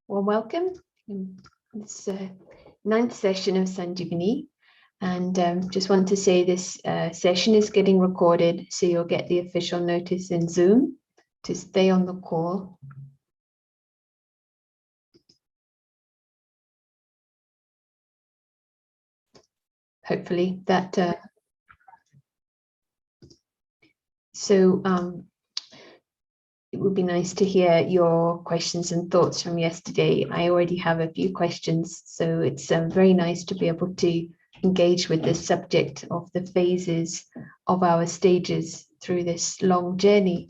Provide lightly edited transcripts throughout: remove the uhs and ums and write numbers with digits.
Well, welcome. This ninth session of Sanjeevani. And just want to say this session is getting recorded, so you'll get the official notice in Zoom to stay on the call. Hopefully that. It would be nice to hear your questions and thoughts from yesterday. I already have a few questions, so it's very nice to be able to engage with this subject of the phases of our stages through this long journey.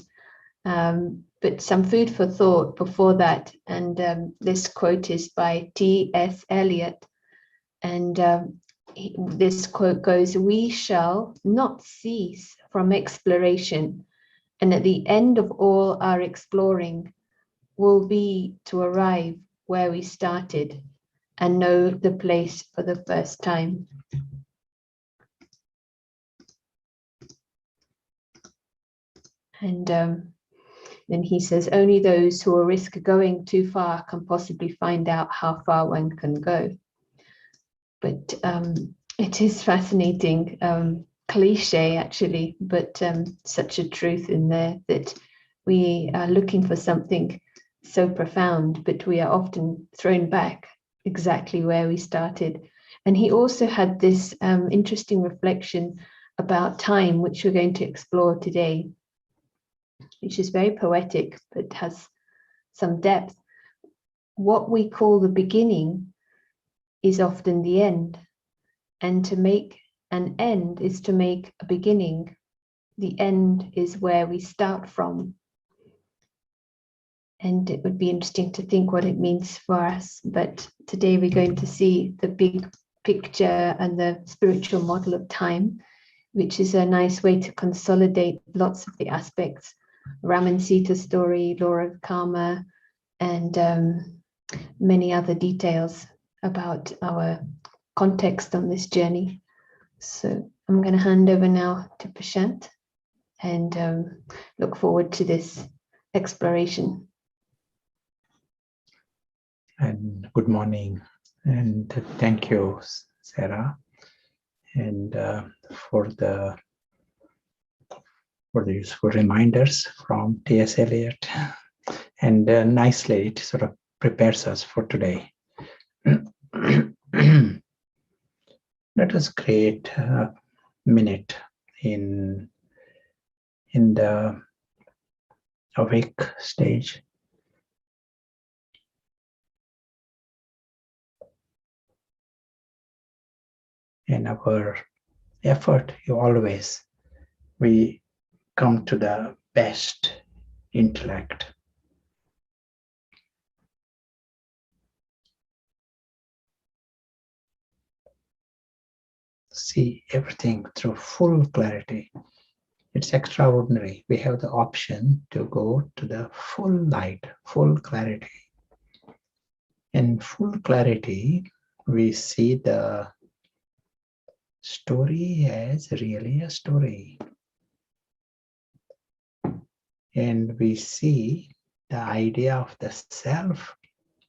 But some food for thought before that, and this quote is by T.S. Eliot, and this quote goes, "We shall not cease from exploration, and at the end of all our exploring will be to arrive where we started and know the place for the first time." And then he says, only those who will risk going too far can possibly find out how far one can go. But it is fascinating, cliche actually, but such a truth in there, that we are looking for something so profound, but we are often thrown back exactly where we started. And he also had this interesting reflection about time, which we're going to explore today, which is very poetic, but has some depth. What we call the beginning is often the end, and to make an end is to make a beginning. The end is where we start from. And it would be interesting to think what it means for us. But today we're going to see the big picture and the spiritual model of time, which is a nice way to consolidate lots of the aspects. Ram and Sita story, law of karma, and many other details about our context on this journey. So I'm going to hand over now to Prashant and look forward to this exploration. And good morning, and thank you, Sarah, and for the useful reminders from T.S. Eliot, and nicely it sort of prepares us for today. Let us create a minute in the awake stage. In our effort, we come to the best intellect. See everything through full clarity. It's extraordinary. We have the option to go to the full light, full clarity. In full clarity, we see the story as really a story. And we see the idea of the self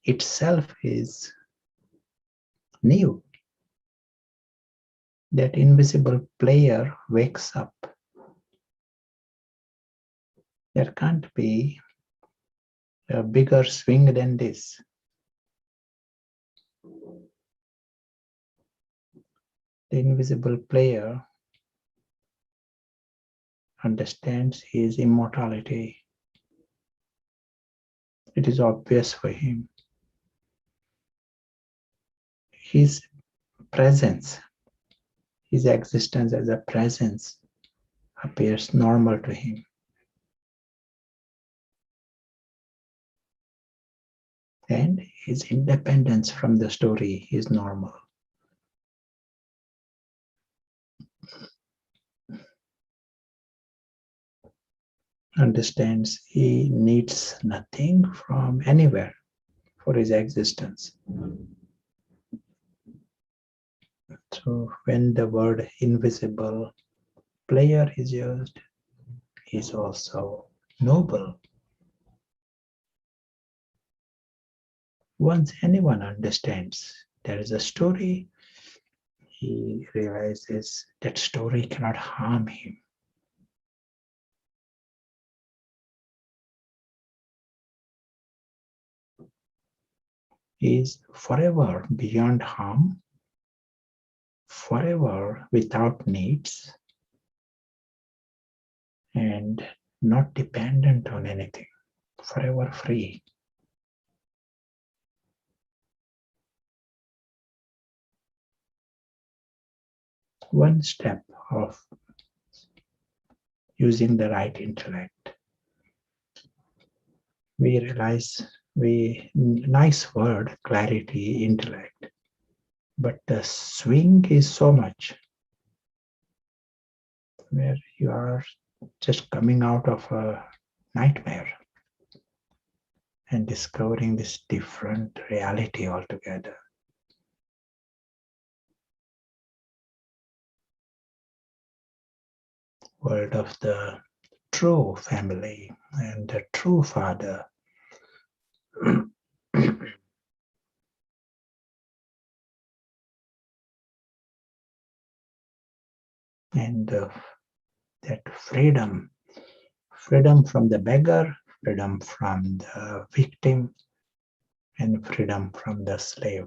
itself is new. That invisible player wakes up. There can't be a bigger swing than this. The invisible player understands his immortality. It is obvious for him. His presence, his existence as a presence appears normal to him. And his independence from the story is normal. Understands he needs nothing from anywhere for his existence. So when the word invisible player is used, he is also noble. Once anyone understands there is a story, he realizes that story cannot harm him. He is forever beyond harm, forever without needs, and not dependent on anything, forever free. One step of using the right intellect. We realize nice word, clarity, intellect, but the swing is so much where you are just coming out of a nightmare and discovering this different reality altogether. World of the true family and the true father. And that freedom from the beggar, freedom from the victim, and freedom from the slave.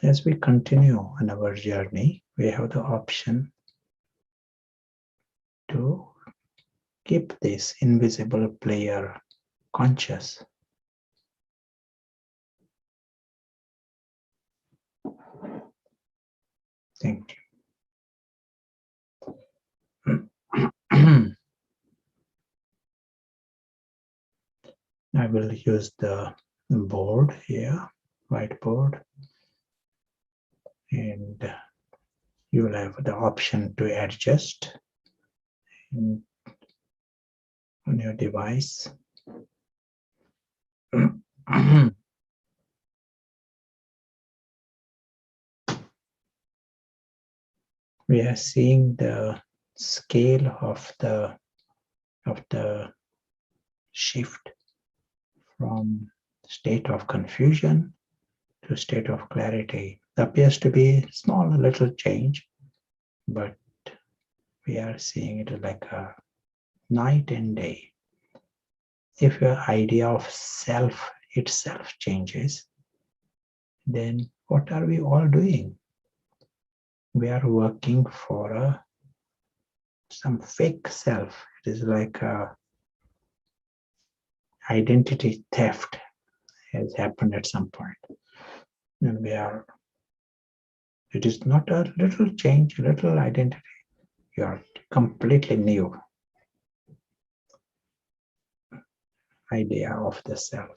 As we continue on our journey, we have the option to keep this invisible player conscious. Thank you. I will use the board here, whiteboard, and you will have the option to adjust on your device. We are seeing the scale of the shift from state of confusion to state of clarity. It appears to be small, little change, but we are seeing it like a night and day. If your idea of self itself changes, then what are we all doing? We are working for some fake self. It is like a identity theft has happened at some point. And it is not a little change, little identity. You are completely new idea of the self.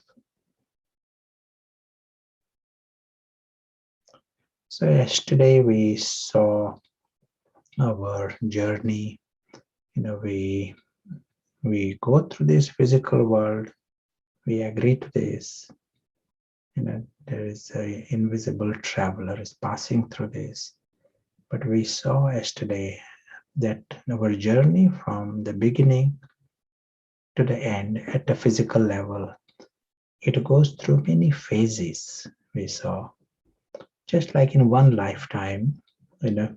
So yesterday we saw our journey. We go through this physical world. We agree to this. There is an invisible traveler is passing through this. But we saw yesterday that our journey from the beginning to the end at the physical level, it goes through many phases. We saw, just like in one lifetime,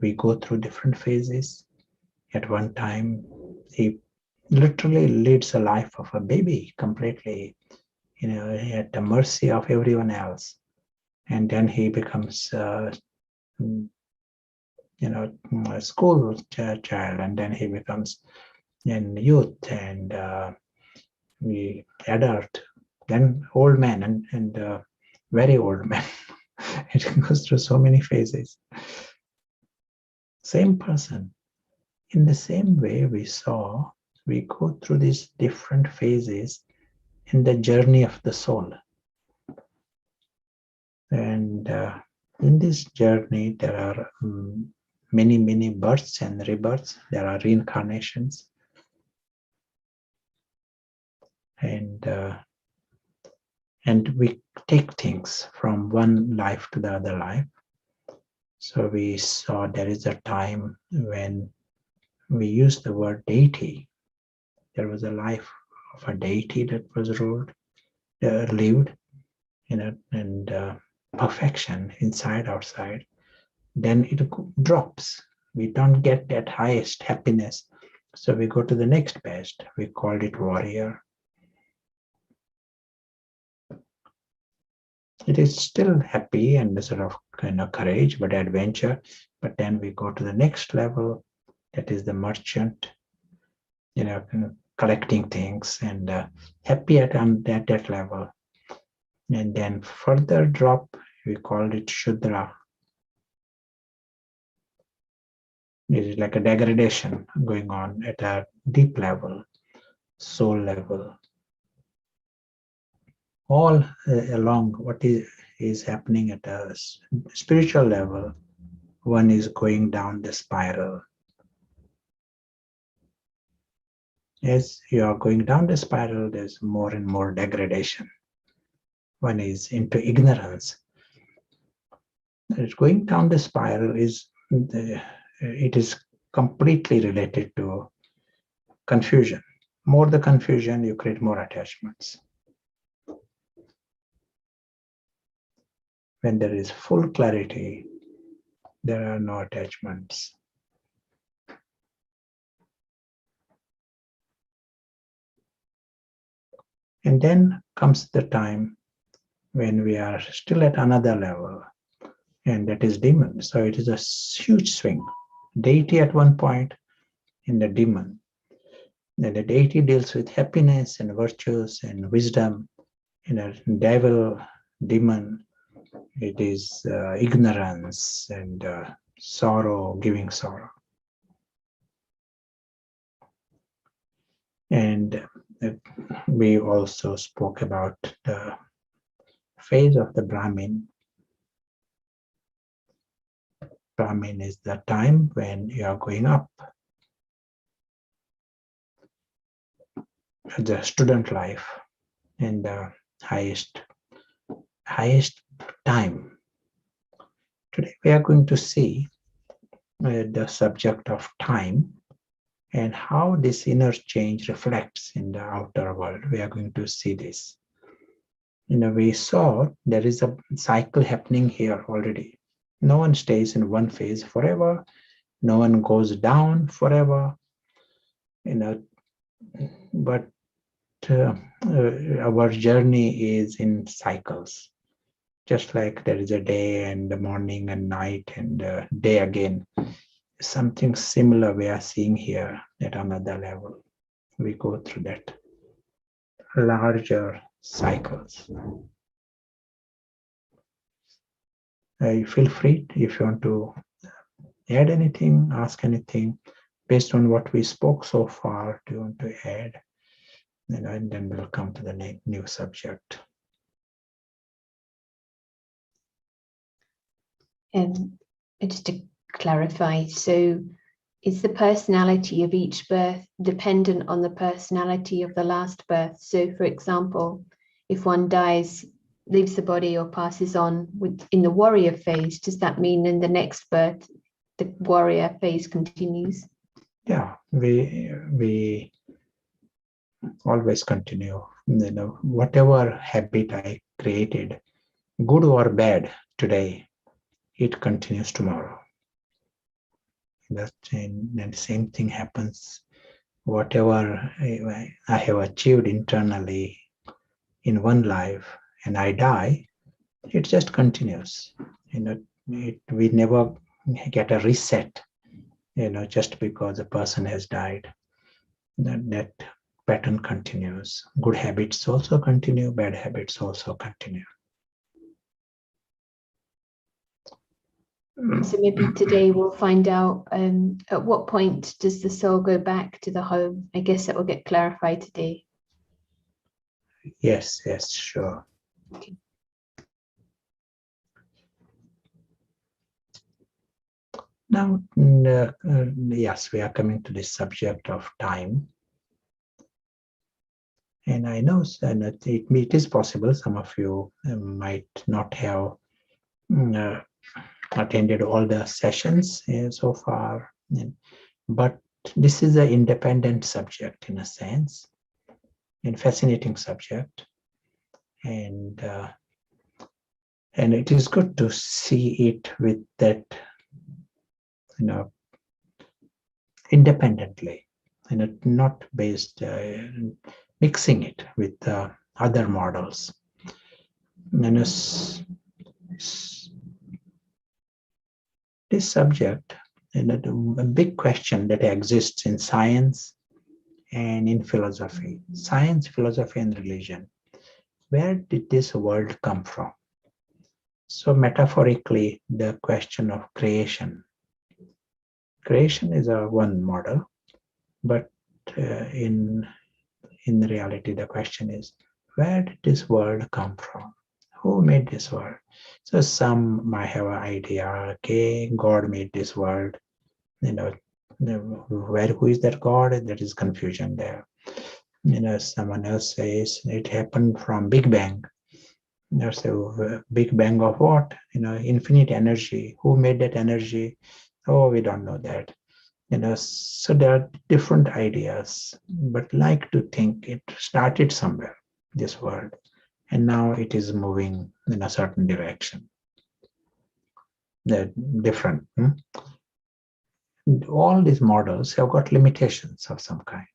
we go through different phases. At one time, he literally leads a life of a baby completely, at the mercy of everyone else. And then he becomes, a school child, and then he becomes in youth, and we adult, then old man, and very old man. It goes through so many phases. Same person. In the same way, we go through these different phases in the journey of the soul. And in this journey, there are many, many births and rebirths. There are reincarnations. And we take things from one life to the other life. So we saw there is a time when we use the word deity. There was a life of a deity that was lived, and perfection inside, outside, then it drops. We don't get that highest happiness. So we go to the next best. We called it warrior. It is still happy and sort of courage, but adventure. But then we go to the next level. That is the merchant, collecting things and happy at that level. And then further drop, we called it Shudra. It is like a degradation going on at a deep level, soul level. All along what is happening at a spiritual level, one is going down the spiral. As you are going down the spiral, there's more and more degradation. One is into ignorance. Going down the spiral it is completely related to confusion. More the confusion, you create more attachments. When there is full clarity, there are no attachments. And then comes the time when we are still at another level, and that is demon. So it is a huge swing. Deity at one point, and the demon. And the deity deals with happiness and virtues and wisdom. Devil, demon, it is ignorance and sorrow, giving sorrow. And we also spoke about the phase of the Brahmin. Brahmin is the time when you are going up. The student life and the highest time. Today we are going to see the subject of time and how this inner change reflects in the outer world. We are going to see this. We saw there is a cycle happening here already. No one stays in one phase forever. No one goes down forever. But our journey is in cycles. Just like there is a day and the morning and night and day again. Something similar we are seeing here at another level. We go through that larger cycles. You feel free if you want to add anything, ask anything based on what we spoke so far. Do you want to add? And then we'll come to the new subject. Just to clarify, so is the personality of each birth dependent on the personality of the last birth? So, for example, if one dies, leaves the body or passes on in the warrior phase, does that mean in the next birth, the warrior phase continues? Yeah, we always continue. Whatever habit I created, good or bad today, it continues tomorrow. And the same thing happens. Whatever I have achieved internally in one life and I die, it just continues. We never get a reset, just because a person has died. That pattern continues. Good habits also continue, bad habits also continue. So maybe today we'll find out at what point does the soul go back to the home? I guess that will get clarified today. Yes, sure. Okay. Now, yes, we are coming to this subject of time. And I know that it is possible some of you might not have attended all the sessions so far, but this is an independent subject in a sense. and fascinating subject, and it is good to see it with that, independently, not based, mixing it with other models. This subject, a big question that exists in science and in philosophy, science, philosophy, and religion. Where did this world come from? So metaphorically, the question of creation. Creation is one model, but in reality, the question is, where did this world come from? Who made this world? So some might have an idea, okay, God made this world. Who is that God? That is confusion there. Someone else says it happened from Big Bang. So Big Bang of what? Infinite energy. Who made that energy? Oh, we don't know that. So there are different ideas, but like to think it started somewhere, this world, and now it is moving in a certain direction. They're different. All these models have got limitations of some kind.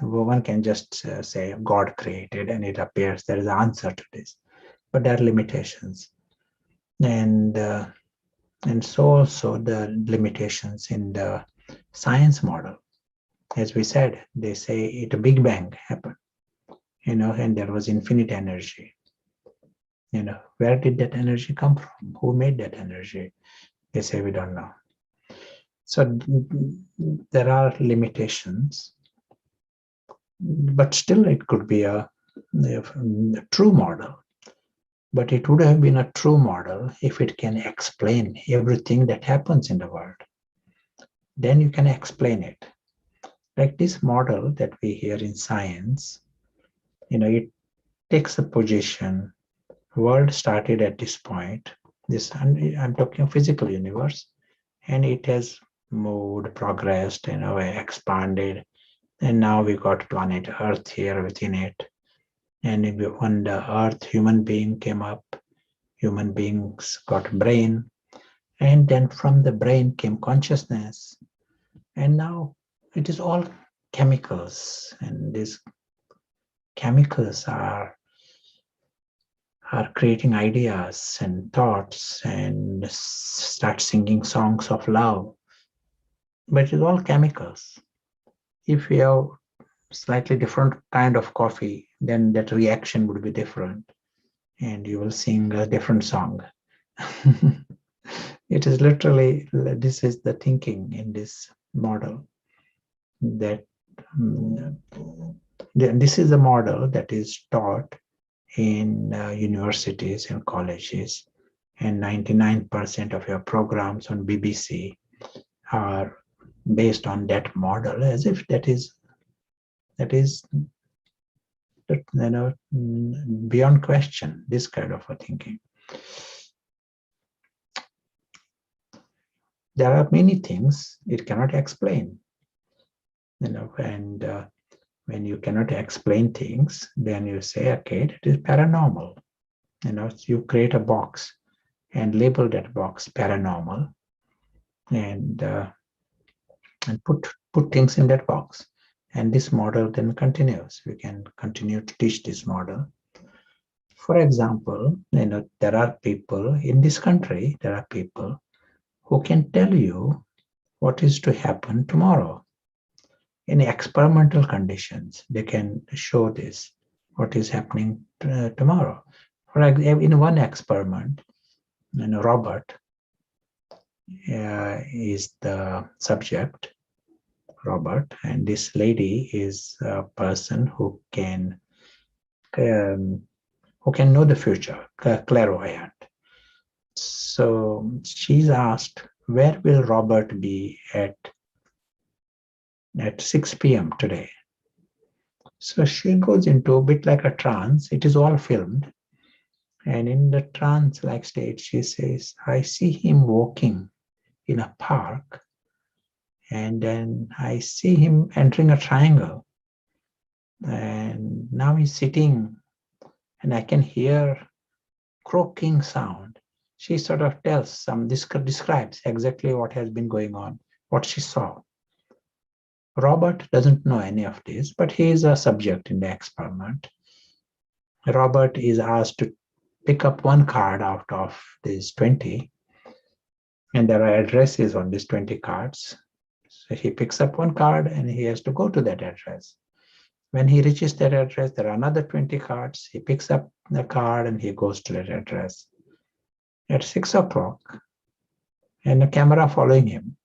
One can just say God created and it appears there is an answer to this, but there are limitations. And so also the limitations in the science model. As we said, they say it a Big Bang happened, and there was infinite energy. Where did that energy come from? Who made that energy? They say we don't know. So there are limitations, but still it could be a true model. But it would have been a true model if it can explain everything that happens in the world. Then you can explain it. Like this model that we hear in science, it takes a position. World started at this point. I'm talking physical universe, and it has moved, progressed, expanded, and now we got planet Earth here within it. And when the Earth, human being came up, human beings got brain, and then from the brain came consciousness, and now it is all chemicals, and these chemicals are creating ideas and thoughts and start singing songs of love. But it's all chemicals. If we have slightly different kind of coffee, then that reaction would be different, and you will sing a different song. It is literally, this is the thinking in this model, that this is a model that is taught in universities and colleges, and 99% of your programs on BBC are based on that model, as if that is beyond question, this kind of a thinking. There are many things it cannot explain, and when you cannot explain things, then you say, okay, it is paranormal. You create a box and label that box paranormal, and put things in that box. And this model then continues. We can continue to teach this model. For example, there are people in this country, there are people who can tell you what is to happen tomorrow. In experimental conditions, they can show this, what is happening tomorrow. For example, in one experiment, Robert is the subject, Robert, and this lady is a person who can know the future, clairvoyant. So she's asked, where will Robert be at 6 p.m. today? So she goes into a bit like a trance. It is all filmed. And in the trance-like state, she says, I see him walking in a park, and then I see him entering a triangle. And now he's sitting and I can hear croaking sound. She sort of describes exactly what has been going on, what she saw. Robert doesn't know any of this, but he is a subject in the experiment. Robert is asked to pick up one card out of these 20, and there are addresses on these 20 cards. So he picks up one card and he has to go to that address. When he reaches that address, there are another 20 cards. He picks up the card and he goes to that address. At 6 o'clock, and a camera following him,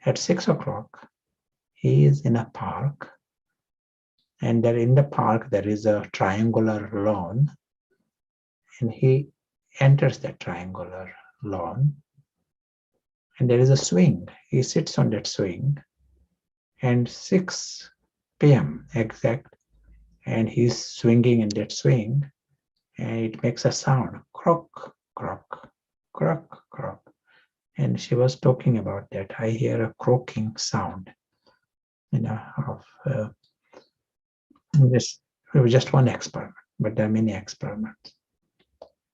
at 6 o'clock, he is in a park. And there in the park, there is a triangular lawn. And he enters that triangular lawn. And there is a swing. He sits on that swing. And 6 p.m. exact, and he's swinging in that swing, and it makes a sound, croak, croak, croak, croak. And she was talking about that. I hear a croaking sound, of this. It was just one experiment, but there are many experiments.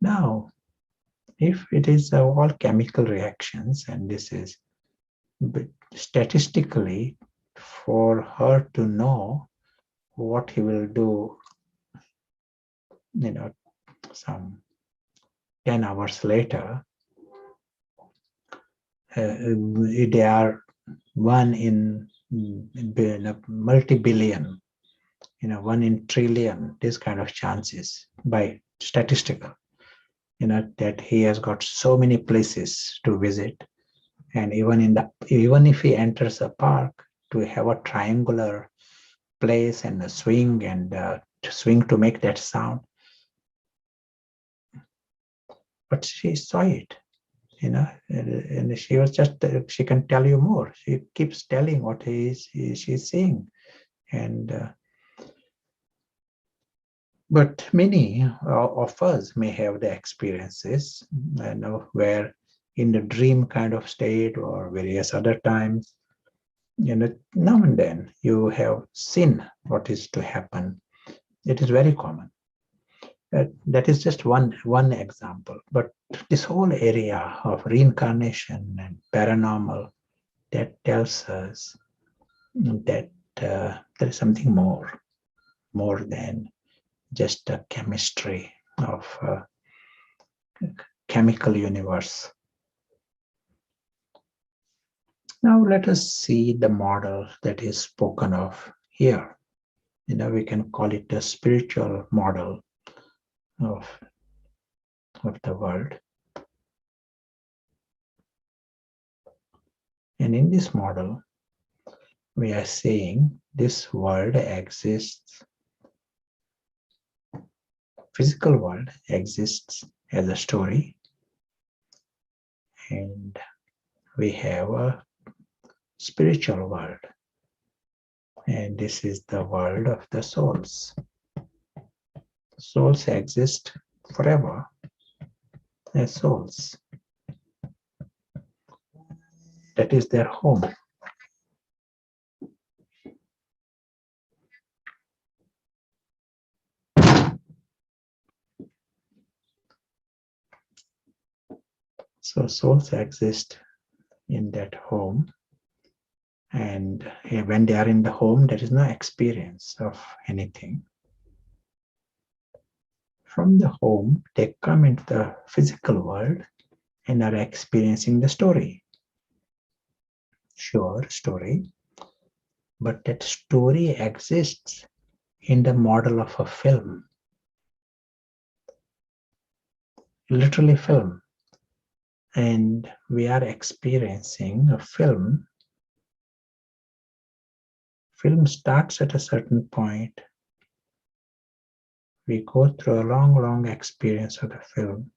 Now, if it is all chemical reactions, and this is statistically for her to know what he will do, some 10 hours later, they are one in multi-billion, 1 in trillion, this kind of chances by statistical, that he has got so many places to visit. And even if he enters a park, to have a triangular place and a swing and swing to make that sound. But she saw it, and she was just, she can tell you more. She keeps telling what she's seeing. And but many of us may have the experiences, where in the dream kind of state or various other times, now and then you have seen what is to happen. It is very common. That is just one example. But this whole area of reincarnation and paranormal, that tells us that there is something more than just a chemistry of chemical universe. Now let us see the model that is spoken of here. We can call it a spiritual model of the world. And in this model, we are saying this world exists, physical world exists as a story, and we have a spiritual world, and this is the world of the souls. Souls exist forever as souls. That is their home. So souls exist in that home, and when they are in the home, there is no experience of anything. From the home, they come into the physical world and are experiencing the story. Sure, story, but that story exists in the model of a film, literally film. And we are experiencing a film. Film starts at a certain point. We go through a long experience of the film.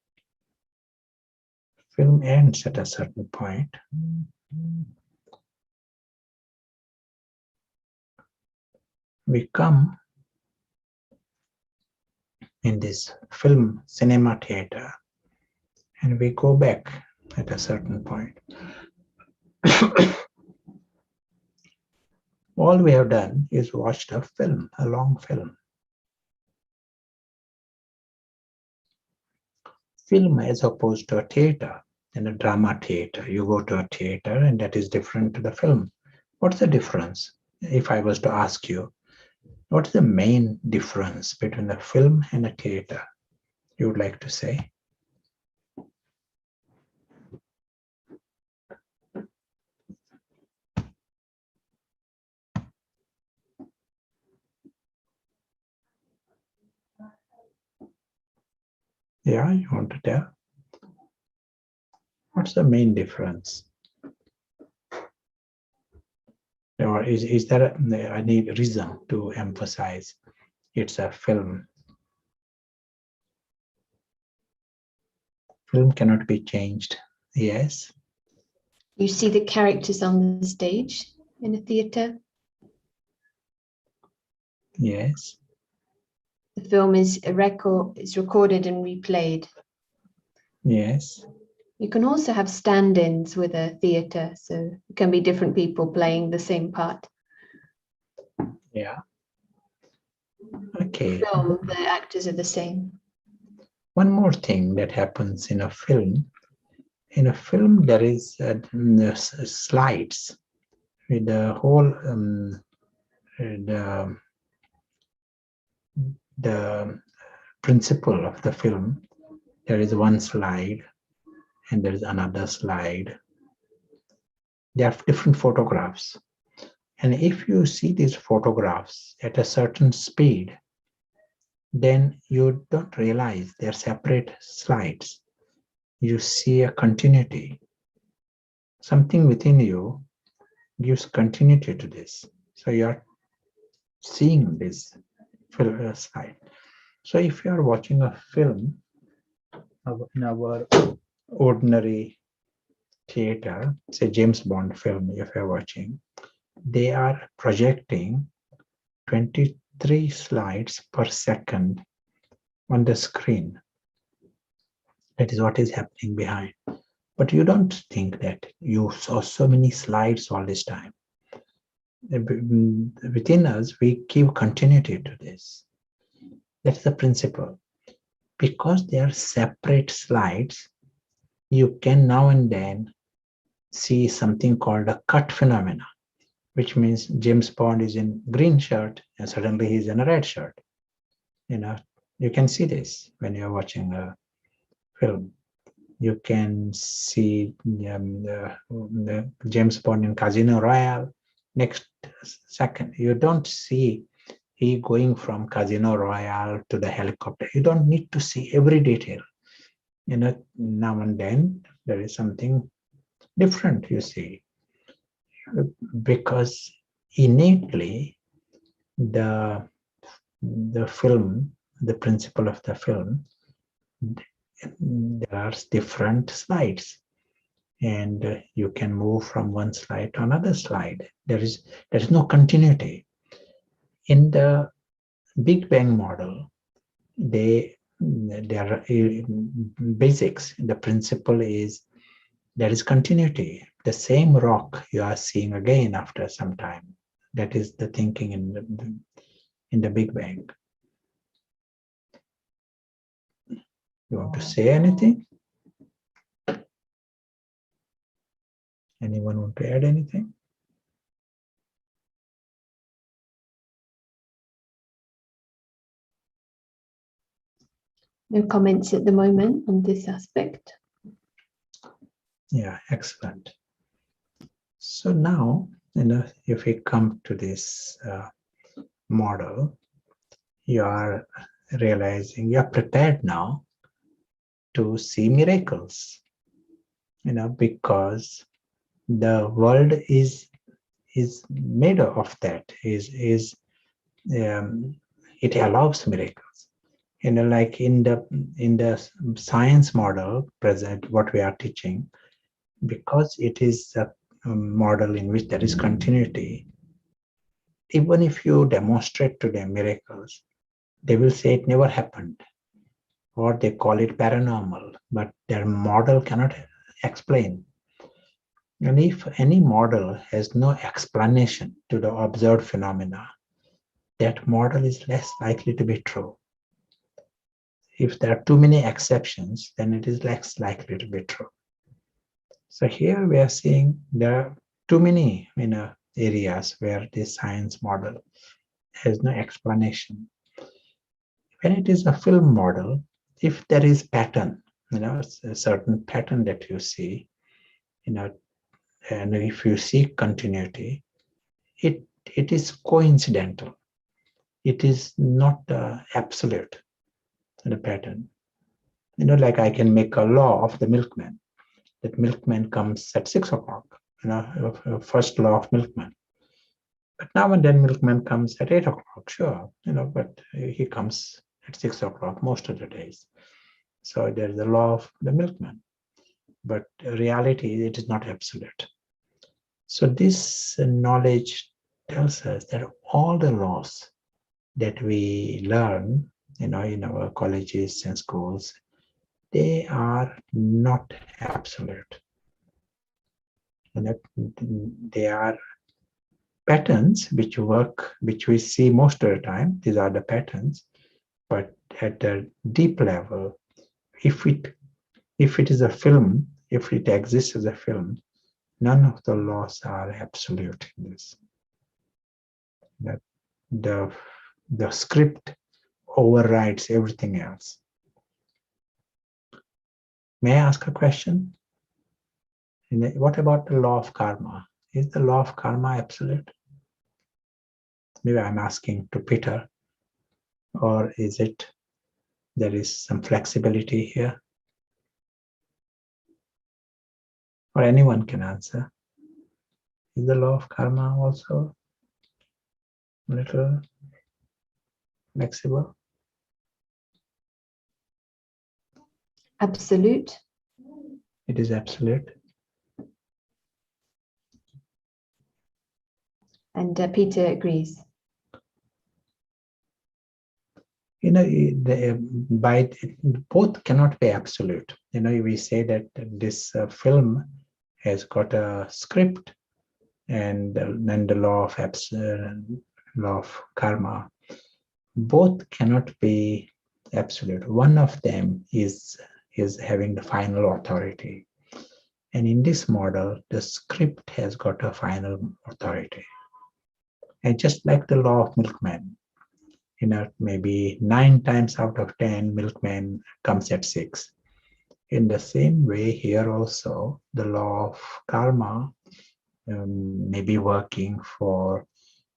Film ends at a certain point. We come in this film cinema theater and we go back at a certain point. All we have done is watched a film, a long film. Film as opposed to a theater, in a drama theater. You go to a theater and that is different to the film. What's the difference? If I was to ask you, what's the main difference between a film and a theater? You would like to say? Yeah, you want to tell? What's the main difference? Or is there any reason to emphasize it's a film? Film cannot be changed. Yes. You see the characters on the stage in a theatre. Yes. The film is recorded and replayed. Yes. You can also have stand-ins with a theatre, so it can be different people playing the same part. Yeah. Okay. Film, the actors are the same. One more thing that happens in a film. In a film, there is slides with the whole the principle of the film. There is one slide and there is another slide. They have different photographs. And if you see these photographs at a certain speed, then you don't realize they're separate slides. You see a continuity. Something within you gives continuity to this. So you're seeing this slide. So if you are watching a film in our ordinary theater, say James Bond film, if you're watching, they are projecting 23 slides per second on the screen. That is what is happening behind. But you don't think that you saw so many slides all this time. Within us, we give continuity to this. That's the principle. Because they are separate slides, you can now and then see something called a cut phenomena, which means James Bond is in green shirt and suddenly he's in a red shirt. You can see this when you're watching a film. You can see the James Bond in Casino Royale. Next second, you don't see he going from Casino Royale to the helicopter. You don't need to see every detail. Now and then there is something different you see, because innately the film, the principle of the film, there are different slides and you can move from one slide to another slide. There is no continuity. In the Big Bang model, there are basics. The principle is there is continuity. The same rock you are seeing again after some time. That is the thinking in the Big Bang. You want to say anything? Anyone want to add anything? No comments at the moment on this aspect. Yeah, excellent. So now, if we come to this model, you are realizing you are prepared now to see miracles, because the world is made of that, it allows miracles. Like in the science model present, what we are teaching, because it is a model in which there is continuity, even if you demonstrate to them miracles, they will say it never happened, or they call it paranormal, but their model cannot explain. And if any model has no explanation to the observed phenomena, that model is less likely to be true. If there are too many exceptions, then it is less likely to be true. So here we are seeing there are too many areas where this science model has no explanation. When it is a film model, if there is pattern, a certain pattern that you see, and if you see continuity, it is coincidental. It is not absolute, the pattern. Like I can make a law of the milkman. That milkman comes at 6 o'clock, first law of milkman. But now and then milkman comes at 8 o'clock, sure, but he comes at 6 o'clock most of the days. So there's the law of the milkman. But reality, it is not absolute. So this knowledge tells us that all the laws that we learn, in our colleges and schools, they are not absolute. And they are patterns which work, which we see most of the time. These are the patterns. But at a deep level, if it is a film, if it exists as a film, none of the laws are absolute in this. That the script overrides everything else. May I ask a question? What about the law of karma? Is the law of karma absolute? Maybe I'm asking to Peter, or is it there is some flexibility here? Or anyone can answer. Is the law of karma also a little flexible? Absolute. It is absolute. And Peter agrees. Both cannot be absolute. We say that this film has got a script, and then the law of karma. Both cannot be absolute. One of them is having the final authority, and in this model, the script has got a final authority. And just like the law of milkman, maybe 9 times out of 10, milkman comes at 6. In the same way, here also, the law of karma may be working for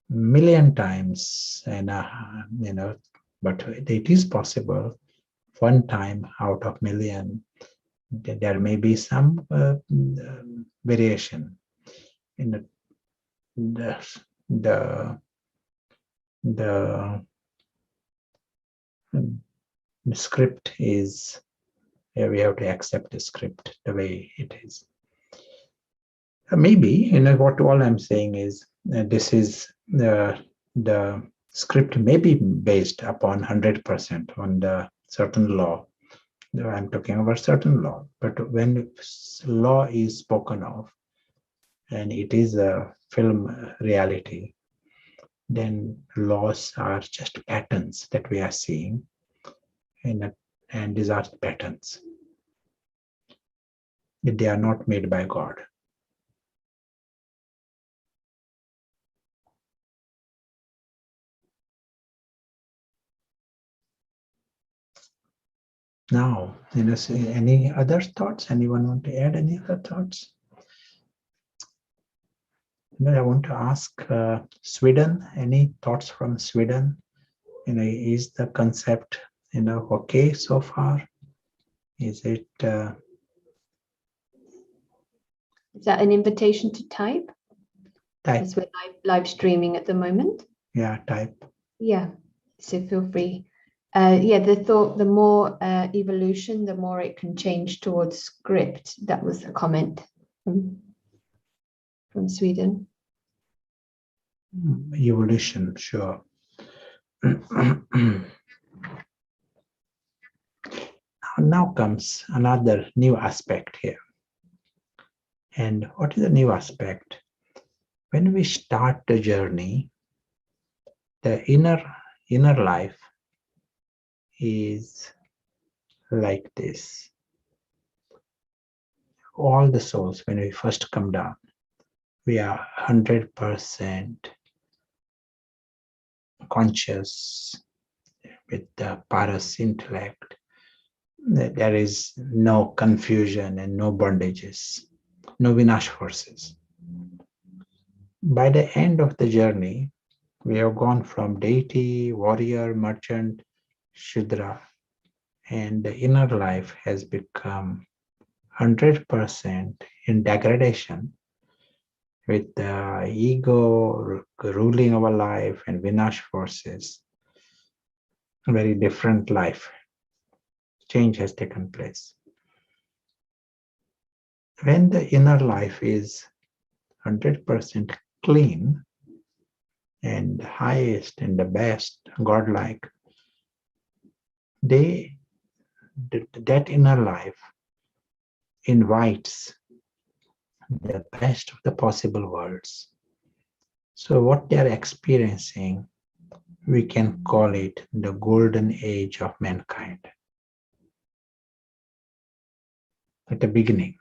million times, and but it is possible 1 time out of million there may be some variation in the script is, we have to accept the script the way it is. Maybe, what all I'm saying is this is the script may be based upon 100% on the certain law. I'm talking about certain law, but when law is spoken of and it is a film reality, then laws are just patterns that we are seeing, and these are patterns. They are not made by God. Now, any other thoughts? Anyone want to add any other thoughts? I want to ask Sweden. Any thoughts from Sweden? Is the concept okay so far? Is it? Is that an invitation to type? Type. As we're live streaming at the moment. Yeah, type. Yeah, so feel free. Yeah, the more evolution, the more it can change towards script. That was the comment from Sweden. Evolution, sure. Now comes another new aspect here. And what is the new aspect? When we start the journey, the inner life is like this. All the souls, when we first come down, we are 100% conscious with the paras intellect. There is no confusion and no bondages, no vinash forces. By the end of the journey, we have gone from deity, warrior, merchant, Shudra, and the inner life has become 100% in degradation with the ego ruling our life and vinash forces. A very different life. Change has taken place. When the inner life is 100% clean and highest and the best, godlike, that inner life invites the best of the possible worlds. So what they are experiencing, we can call it the golden age of mankind. At the beginning.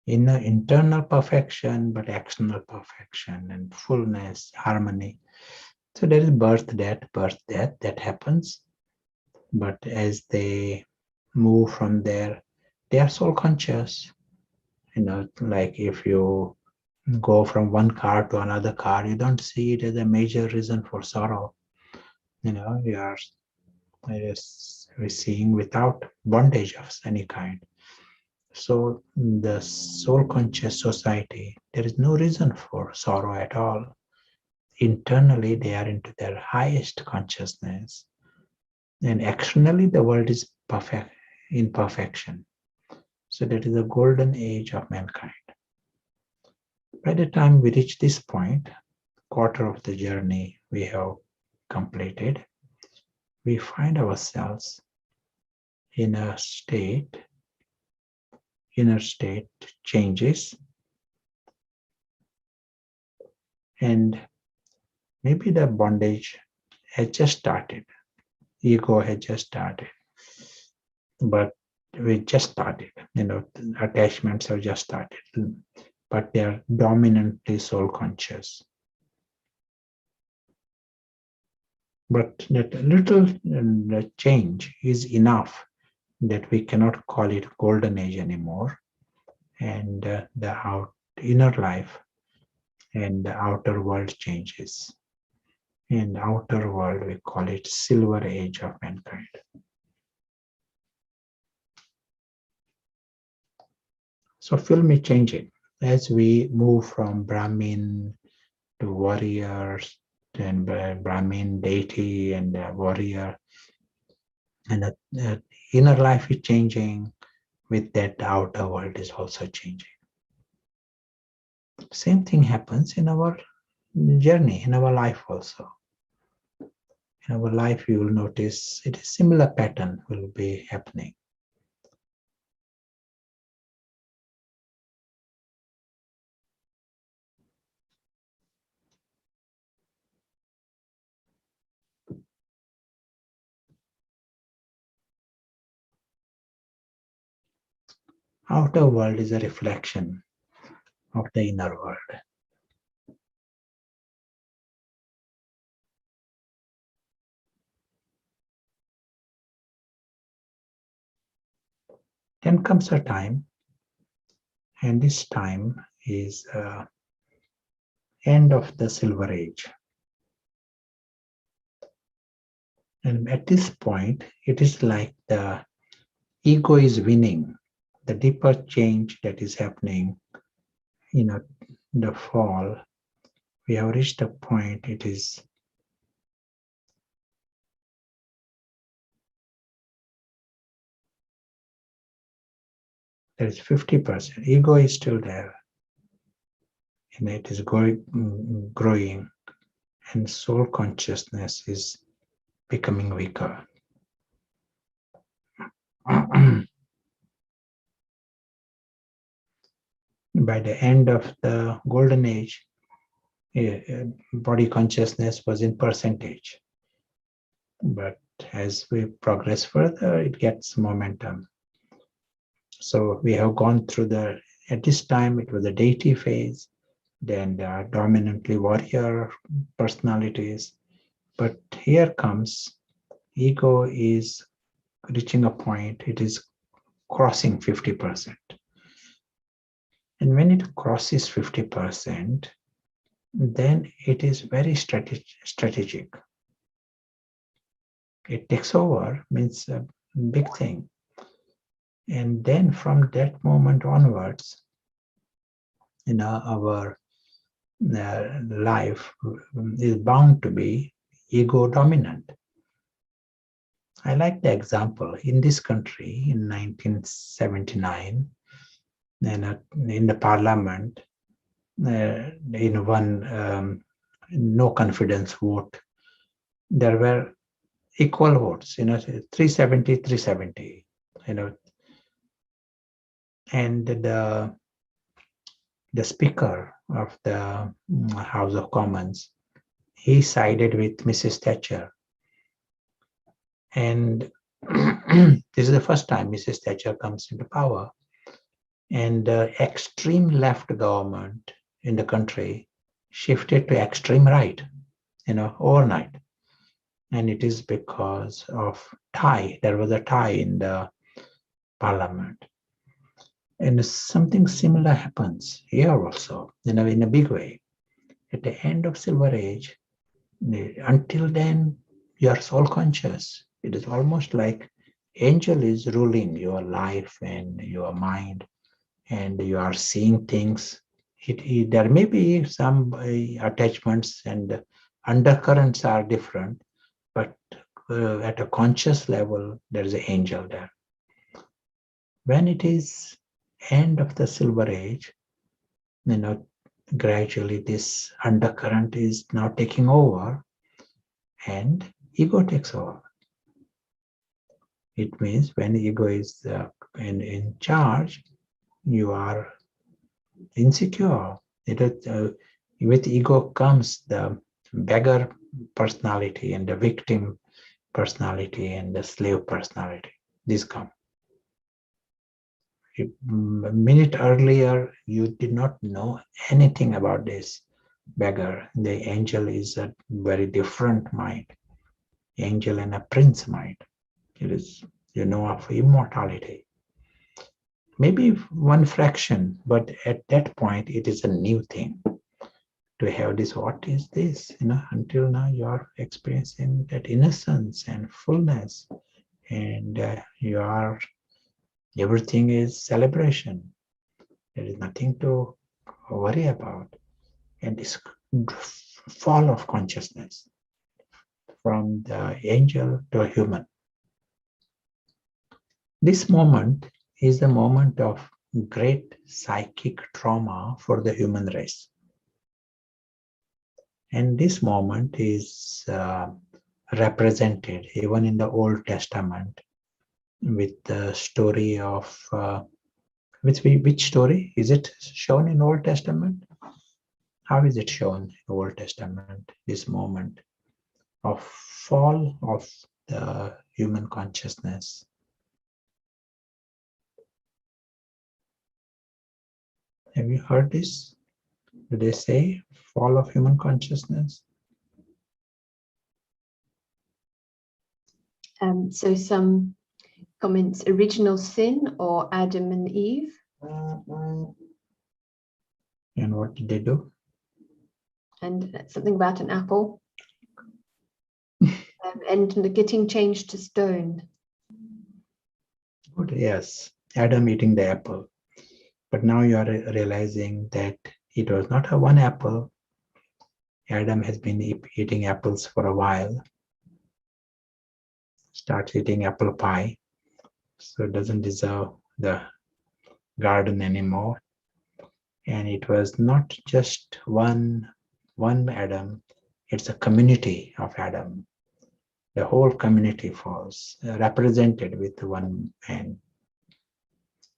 In internal perfection, but external perfection and fullness, harmony. So there is birth, death, that happens. But as they move from there, they are soul conscious. Like if you go from one car to another car, you don't see it as a major reason for sorrow. You are seeing without bondage of any kind. So the soul conscious society, there is no reason for sorrow at all. Internally, they are into their highest consciousness. And externally, the world is perfect, in perfection. So that is the golden age of mankind. By the time we reach this point, quarter of the journey we have completed, we find ourselves in a state, inner state changes, and maybe the bondage has just started, ego has just started, but we just started, attachments have just started, but they are dominantly soul conscious. But that little change is enough that we cannot call it golden age anymore. And the inner life and the outer world changes. In the outer world, we call it silver age of mankind. So film is changing as we move from Brahmin to warriors, then Brahmin deity and warrior, and the inner life is changing. With that, the outer world is also changing. Same thing happens in our journey, in our life also. In our life, you will notice it is similar pattern will be happening. Outer world is a reflection of the inner world. Then comes a time, and this time is end of the silver age. And at this point, it is like the ego is winning. The deeper change that is happening, the fall, we have reached a point, it is there is 50%. Ego is still there. And it is growing. and soul consciousness is becoming weaker. By the end of the golden age, body consciousness was in percentage. But as we progress further, it gets momentum. So we have gone through at this time, it was a deity phase, then there are dominantly warrior personalities. But here comes, ego is reaching a point, it is crossing 50%. And when it crosses 50%, then it is very strategic. It takes over, means a big thing. And then from that moment onwards, our life is bound to be ego dominant. I like the example in this country in 1979, and in the parliament, in one no confidence vote, there were equal votes, 370, 370, and the speaker of the House of Commons, he sided with Mrs. Thatcher. And this is the first time Mrs. Thatcher comes into power. And the extreme left government in the country shifted to extreme right, overnight. And it is because of tie. There was a tie in the parliament. And something similar happens here also, in a big way. At the end of Silver Age, until then, you are soul conscious. It is almost like angel is ruling your life and your mind, and you are seeing things. There may be some attachments and undercurrents are different, but at a conscious level, there is an angel there. When it is end of the Silver Age, gradually this undercurrent is now taking over and ego takes over. It means when ego is in charge, you are insecure. With ego comes the beggar personality and the victim personality and the slave personality. These come. A minute earlier, you did not know anything about this beggar. The angel is a very different mind. Angel and a prince mind. It is, of immortality. Maybe one fraction, but at that point, it is a new thing to have this. What is this? Until now, you are experiencing that innocence and fullness, and everything is celebration. There is nothing to worry about. And this fall of consciousness from the angel to a human. This moment is the moment of great psychic trauma for the human race. And this moment is represented even in the Old Testament with the story of, which story? Is it shown in Old Testament? How is it shown in Old Testament, this moment of fall of the human consciousness? Have you heard this? Do they say fall of human consciousness? So some comments, original sin or Adam and Eve. And what did they do? And something about an apple. And getting changed to stone. Good, yes, Adam eating the apple. But now you are realizing that it was not a one apple. Adam has been eating apples for a while. Starts eating apple pie. So it doesn't deserve the garden anymore. And it was not just one Adam. It's a community of Adam. The whole community falls, represented with one man.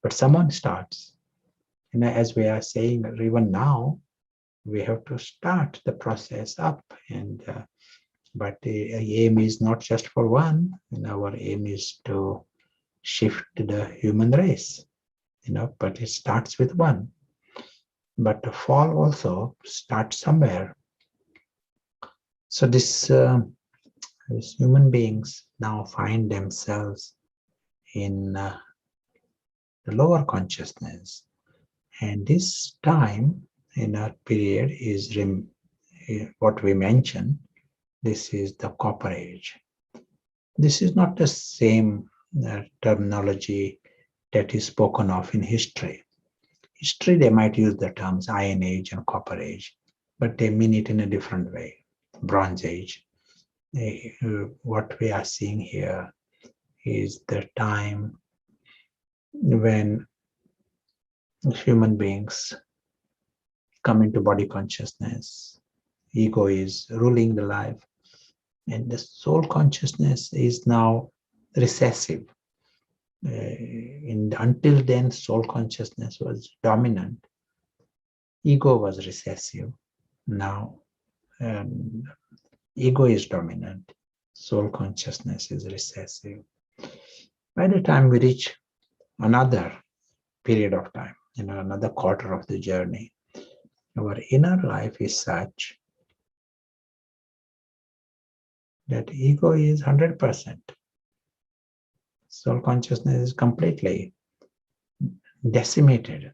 But someone starts. And as we are saying, even now, we have to start the process up. And but the aim is not just for one. And our aim is to shift the human race. But it starts with one. But the fall also starts somewhere. So these human beings now find themselves in the lower consciousness, and this time in our period is what we mentioned. This is the copper age. This is not the same terminology that is spoken of in history. History, they might use the terms Iron Age and Copper Age, but they mean it in a different way. Bronze Age. What we are seeing here is the time when human beings come into body consciousness. Ego is ruling the life, and the soul consciousness is now recessive. Until then, soul consciousness was dominant. Ego was recessive. Now, ego is dominant. Soul consciousness is recessive. By the time we reach another period of time, another quarter of the journey, our inner life is such that ego is 100%. Soul consciousness is completely decimated.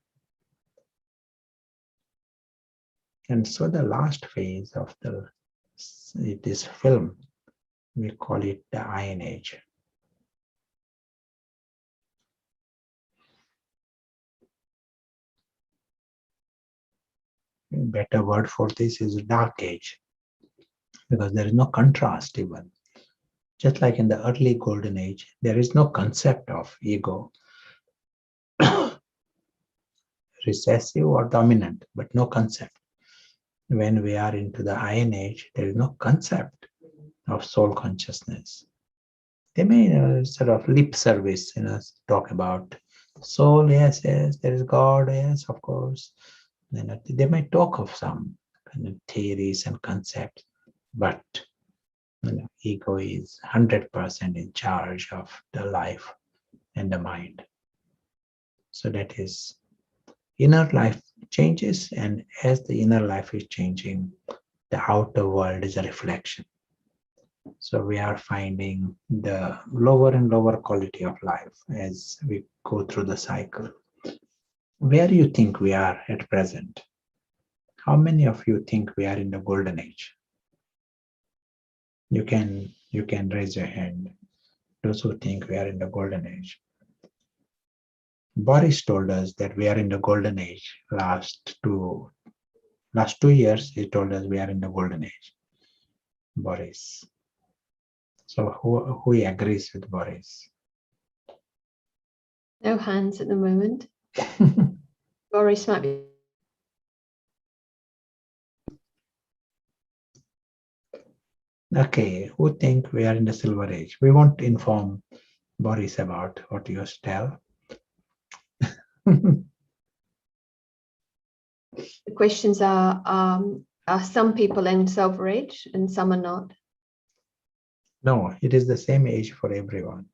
And so the last phase of this film, we call it the Iron Age. A better word for this is Dark Age, because there is no contrast even. Just like in the early Golden Age, there is no concept of ego, recessive or dominant, but no concept. When we are into the Iron Age, there is no concept of soul consciousness. They may sort of lip service, talk about soul, yes, there is God, yes, of course. They might talk of some kind of theories and concepts, but ego is 100% in charge of the life and the mind. So that is, inner life changes, and as the inner life is changing, the outer world is a reflection. So we are finding the lower and lower quality of life as we go through the cycle. Where do you think we are at present? How many of you think we are in the Golden Age? You can raise your hand, those who think we are in the Golden Age. Boris told us that we are in the Golden Age. Last 2 years, he told us we are in the Golden Age. Boris. So who agrees with Boris? No hands at the moment. Boris might be. Okay, who think we are in the Silver Age? We won't inform Boris about what you tell. The questions are some people in Silver Age and some are not? No, it is the same age for everyone.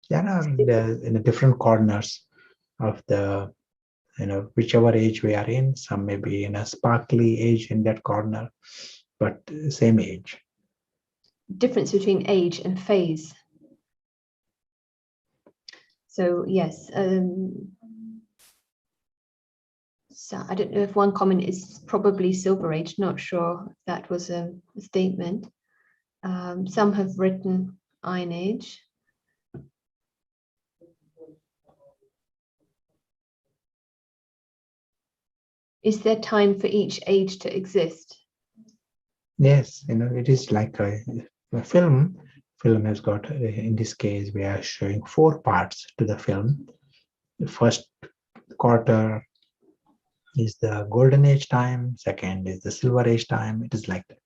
There are in the different corners of the, whichever age we are in. Some may be in a sparkly age in that corner, but same age. Difference between age and phase. So yes, so I don't know if one comment is probably Silver Age, not sure if that was a statement. Some have written Iron Age. Is there time for each age to exist? Yes, it is like a film. Film has got, in this case, we are showing 4 parts to the film. The first quarter is the Golden Age time, second is the Silver Age time. It is like that.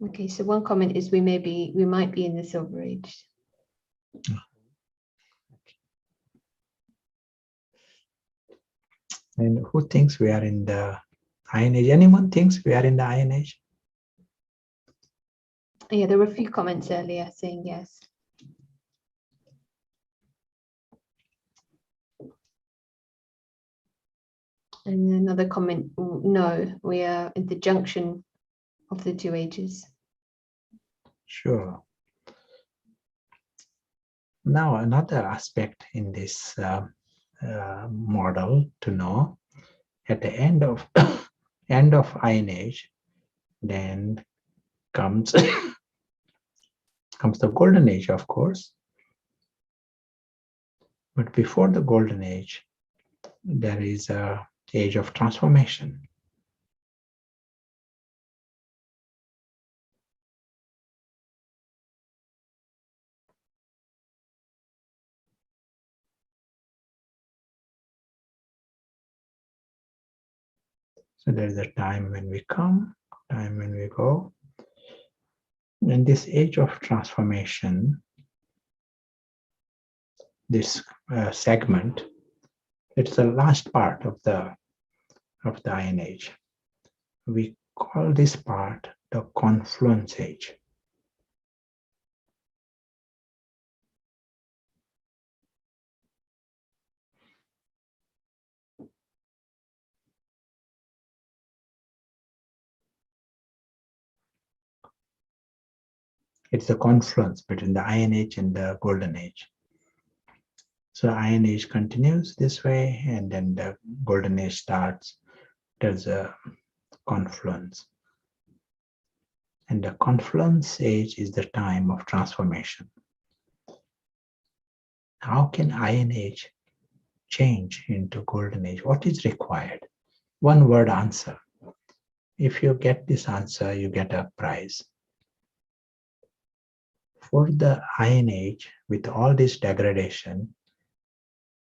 Okay, so one comment is we might be in the Silver Age. And who thinks we are in the Iron Age? Anyone thinks we are in the Iron Age? Yeah, there were a few comments earlier saying yes. And another comment, no, we are at the junction of the two ages. Sure. Now, another aspect in this model to know, at the end of Iron Age, then comes comes the Golden Age, of course. But before the Golden Age, there is a age of transformation. So there is a time when we come, time when we go. And this age of transformation, this segment, it's the last part of the Iron Age. We call this part the confluence age. It's the confluence between the Iron Age and the Golden Age. So Iron Age continues this way, and then the Golden Age starts. There's a confluence. And the confluence age is the time of transformation. How can Iron Age change into Golden Age? What is required? One word answer. If you get this answer, you get a prize. For the Iron Age, with all this degradation,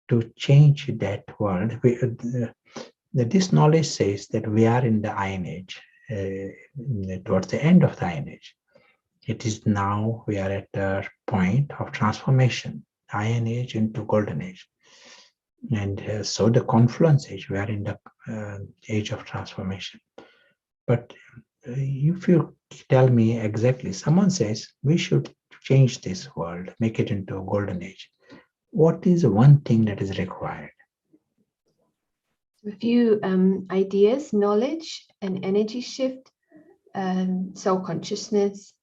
to change that world, this knowledge says that we are in the Iron Age, towards the end of the Iron Age. It is now we are at the point of transformation, Iron Age into Golden Age. And so the confluence age, we are in the age of transformation. But if you tell me exactly, someone says we should change this world, make it into a golden age. What is one thing that is required? A few ideas, knowledge, and energy shift, soul consciousness,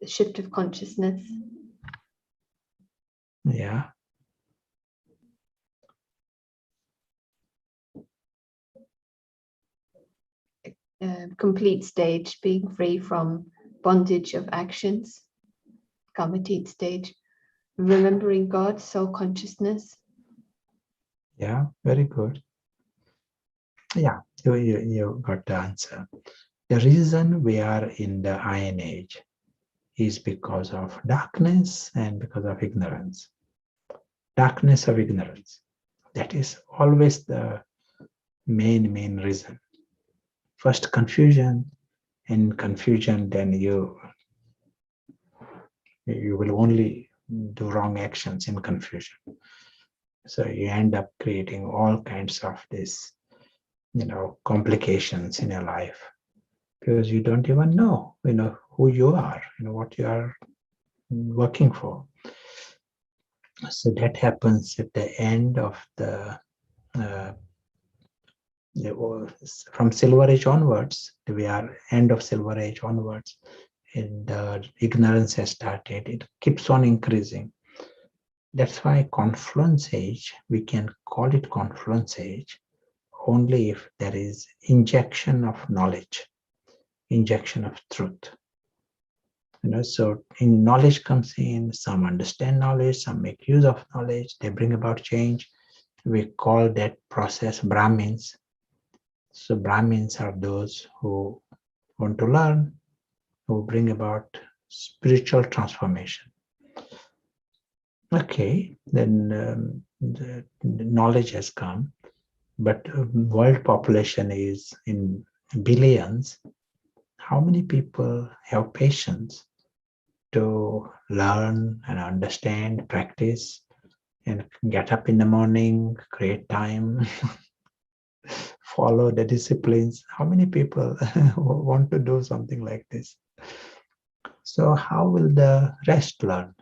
the shift of consciousness. Yeah. Complete stage, being free from bondage of actions. Karmatit stage, remembering God, soul consciousness. Yeah, very good. Yeah, you got the answer. The reason we are in the Iron Age is because of darkness and because of ignorance. Darkness of ignorance. That is always the main reason. First confusion, and confusion, then you will only do wrong actions in confusion. So you end up creating all kinds of this, complications in your life because you don't even know, who you are, what you are working for. So that happens at the end of from Silver Age onwards. We are end of Silver Age onwards, and ignorance has started. It keeps on increasing. That's why confluence age, we can call it confluence age only if there is injection of knowledge, injection of truth. So in knowledge comes in, some understand knowledge, some make use of knowledge, they bring about change. We call that process Brahmins. So Brahmins are those who want to learn, who bring about spiritual transformation. Okay, then the knowledge has come, but world population is in billions. how many people have patience to learn and understand, practice, and get up in the morning, create time, follow the disciplines? How many people want to do something like this? So how will the rest learn?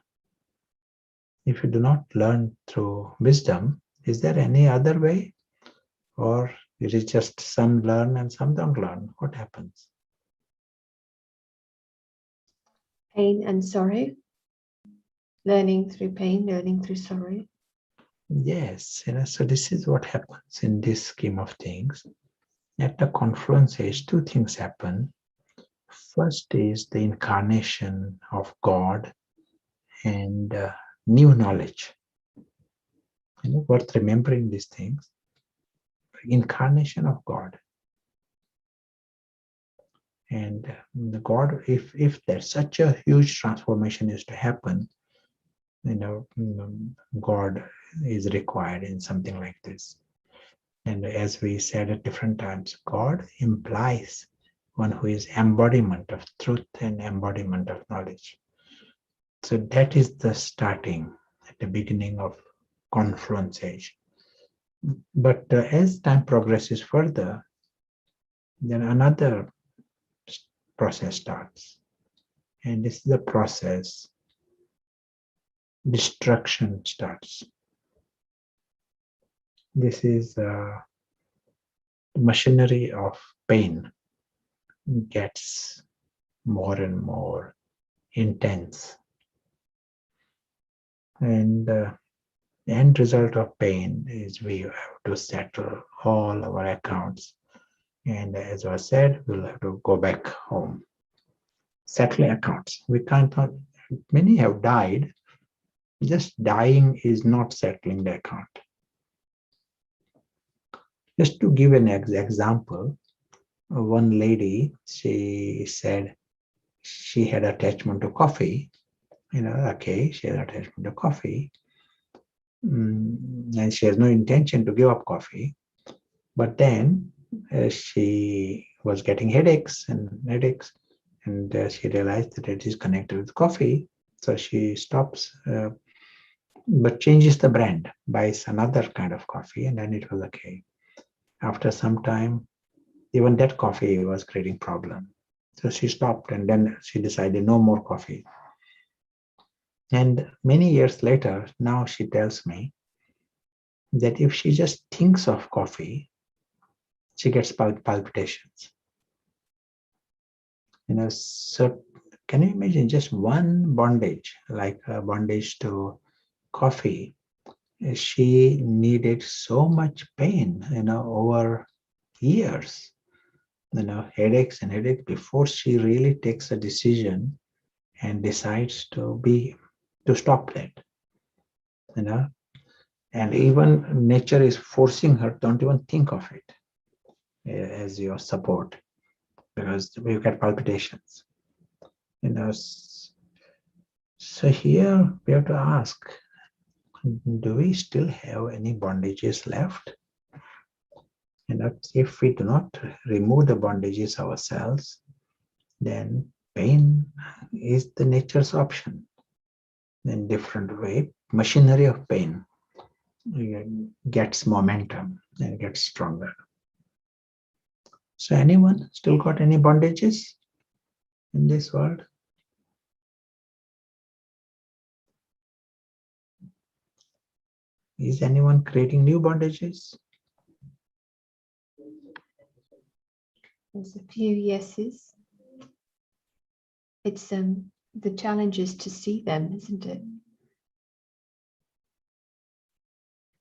If you do not learn through wisdom, is there any other way? Or it is just some learn and some don't learn? What happens? Pain and sorrow. Learning through pain, learning through sorrow. Yes, so this is what happens in this scheme of things. At the confluence age, two things happen. First is the incarnation of God and new knowledge. Worth remembering these things. Incarnation of God. And the God, if there's such a huge transformation is to happen, God is required in something like this. And as we said at different times, God implies one who is embodiment of truth and embodiment of knowledge. So that is the starting at the beginning of confluence age. But as time progresses further, then another process starts. And this is the process, destruction starts. This is the machinery of pain gets more and more intense. And the end result of pain is we have to settle all our accounts. And as I said, we'll have to go back home. Settling accounts. We can't, many have died. Just dying is not settling the account. Just to give an example, one lady, she said she had attachment to coffee. Okay, she had attachment to coffee. And she has no intention to give up coffee. But then she was getting headaches, and she realized that it is connected with coffee. So she stops, but changes the brand, buys another kind of coffee, and then it was okay. After some time, even that coffee was creating problem. So she stopped, and then she decided no more coffee. And many years later, now she tells me that if she just thinks of coffee, she gets palpitations. So can you imagine just one bondage, like a bondage to coffee? She needed so much pain, over years, headaches and headaches before she really takes a decision and decides to stop that, and even nature is forcing her, don't even think of it as your support, because you get palpitations, So here we have to ask, do we still have any bondages left? If we do not remove the bondages ourselves, then pain is the nature's option. In different way, machinery of pain gets momentum and gets stronger. So anyone still got any bondages in this world? Is anyone creating new bondages? There's a few yeses. It's the challenge is to see them, isn't it?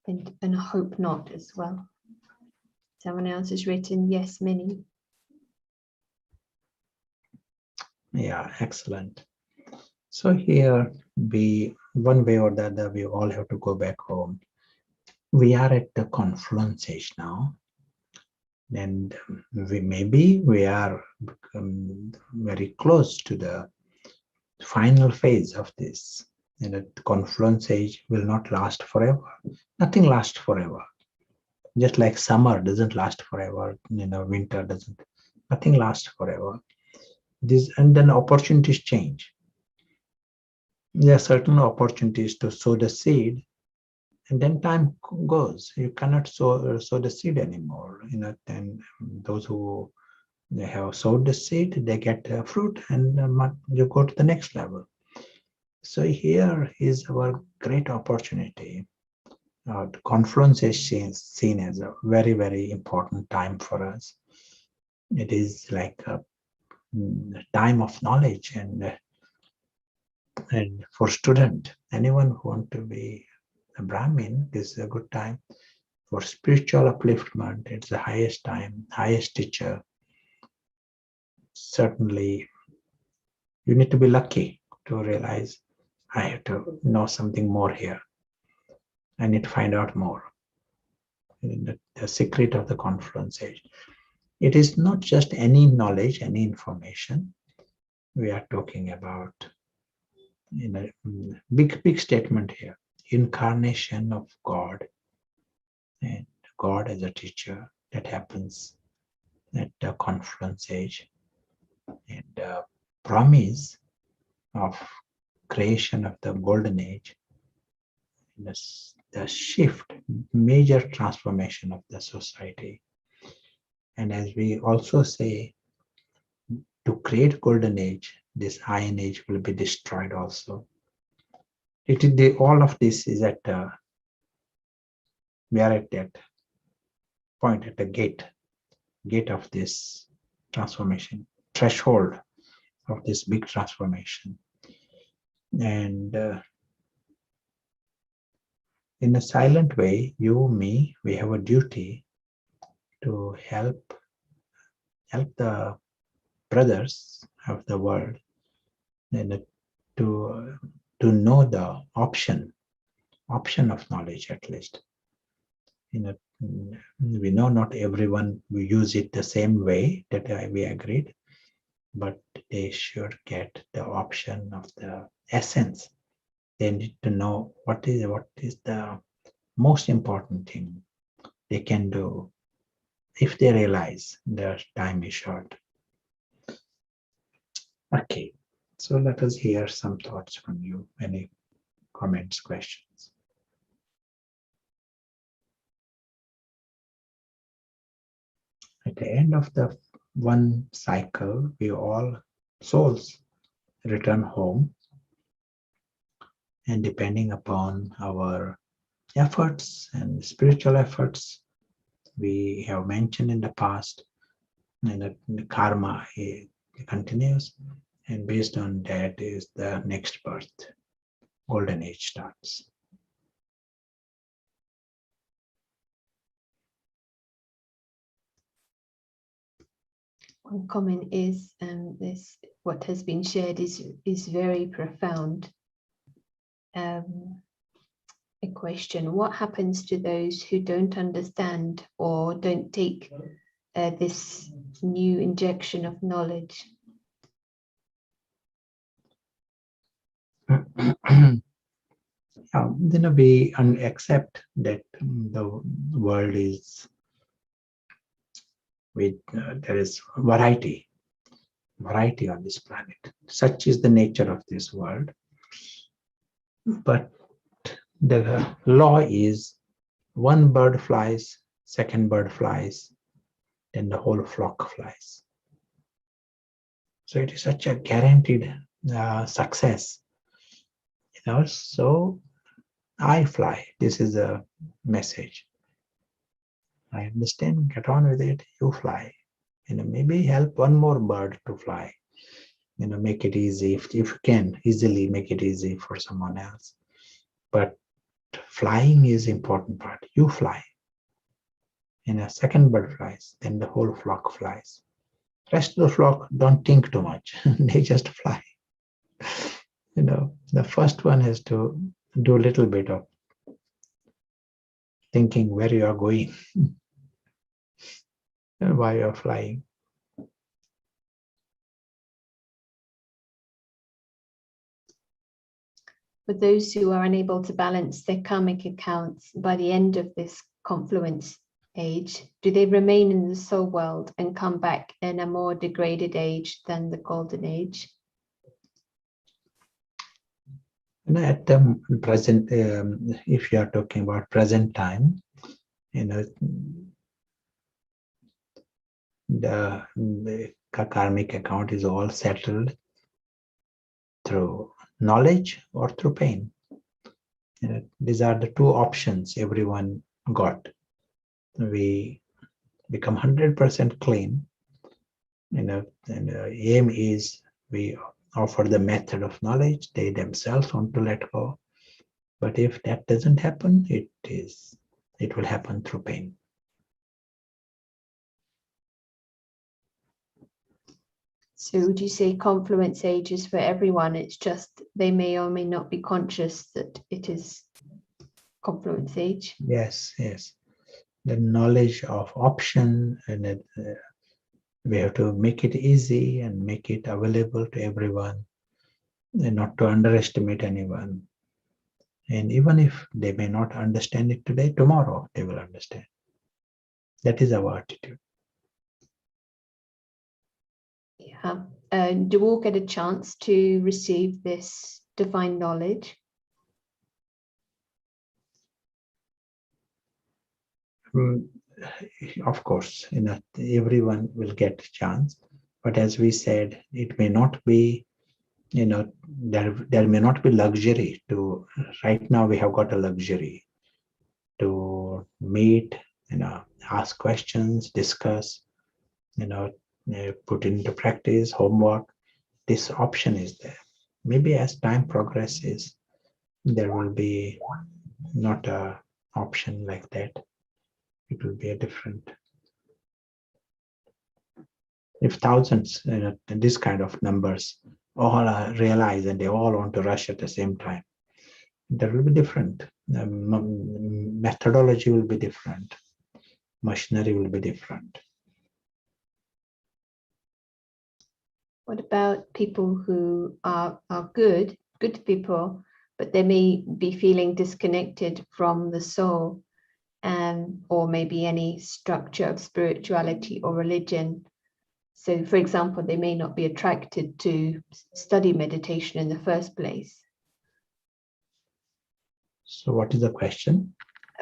And hope not as well. Someone else has written yes, many. Yeah, excellent. So here one way or the other, we all have to go back home. We are at the confluence age now, and we are very close to the final phase of this. The confluence age will not last forever. Nothing lasts forever. Just like summer doesn't last forever, winter doesn't. Nothing lasts forever. and then opportunities change. There are certain opportunities to sow the seed, and then time goes. You cannot sow the seed anymore. Then those who they have sowed the seed, they get fruit, and you go to the next level. So here is our great opportunity. The confluence is seen as a very, very important time for us. It is like a time of knowledge, and for student, anyone who want to be a Brahmin, this is a good time. For spiritual upliftment, it's the highest time, highest teacher. Certainly, you need to be lucky to realize I have to know something more here. I need to find out more. The secret of the confluence age. It is not just any knowledge, any information. We are talking about in a big statement here. Incarnation of God, and God as a teacher, that happens at the confluence age, and promise of creation of the golden age, the shift, major transformation of the society. And as we also say, to create golden age, this iron age will be destroyed also. All of this is at we are at that point, at the gate of this transformation, threshold of this big transformation. And in a silent way, you, me, we have a duty to help the brothers of the world, and to know the option of knowledge, at least. We know not everyone will use it the same way that we agreed, but they should get the option of the essence. They need to know what is the most important thing they can do if they realize their time is short. Okay, so let us hear some thoughts from you. Any comments, questions? At the end of the one cycle, we all souls return home, and depending upon our efforts and spiritual efforts, we have mentioned in the past, and the karma continues, and based on that is the next birth. Golden age starts. One comment is this: what has been shared is very profound. A question: what happens to those who don't understand or don't take this new injection of knowledge? Then we accept that the world is with there is variety on this planet. Such is the nature of this world. But the law is one bird flies, second bird flies, then the whole flock flies. So it is such a guaranteed success. So I fly. This is a message. I understand, get on with it, you fly. Maybe help one more bird to fly. Make it easy. If you can, easily make it easy for someone else. But flying is important part. You fly. A second bird flies, then the whole flock flies. Rest of the flock don't think too much. They just fly. The first one has to do a little bit of thinking where you are going and why you are flying. For those who are unable to balance their karmic accounts by the end of this confluence age, do they remain in the soul world and come back in a more degraded age than the golden age? At the present, if you are talking about present time, the karmic account is all settled through knowledge or through pain. These are the two options everyone got. We become 100% clean, and the aim is we offer the method of knowledge. They themselves want to let go, but if that doesn't happen, it will happen through pain. So would you say confluence age is for everyone? It's just they may or may not be conscious that it is confluence age. Yes. The knowledge of option, and we have to make it easy and make it available to everyone, and not to underestimate anyone. And even if they may not understand it today, tomorrow they will understand. That is our attitude. Yeah. Do all get a chance to receive this divine knowledge? Of course, everyone will get a chance, but as we said, it may not be, there may not be luxury to. Right now, we have got a luxury to meet, ask questions, discuss, put into practice, homework. This option is there. Maybe as time progresses, there will be not a option like that. It will be a different. If thousands, this kind of numbers all realize and they all want to rush at the same time, there will be different. Methodology will be different. Machinery will be different. What about people who are good people, but they may be feeling disconnected from the soul, or maybe any structure of spirituality or religion? So, for example, they may not be attracted to study meditation in the first place. So what is the question?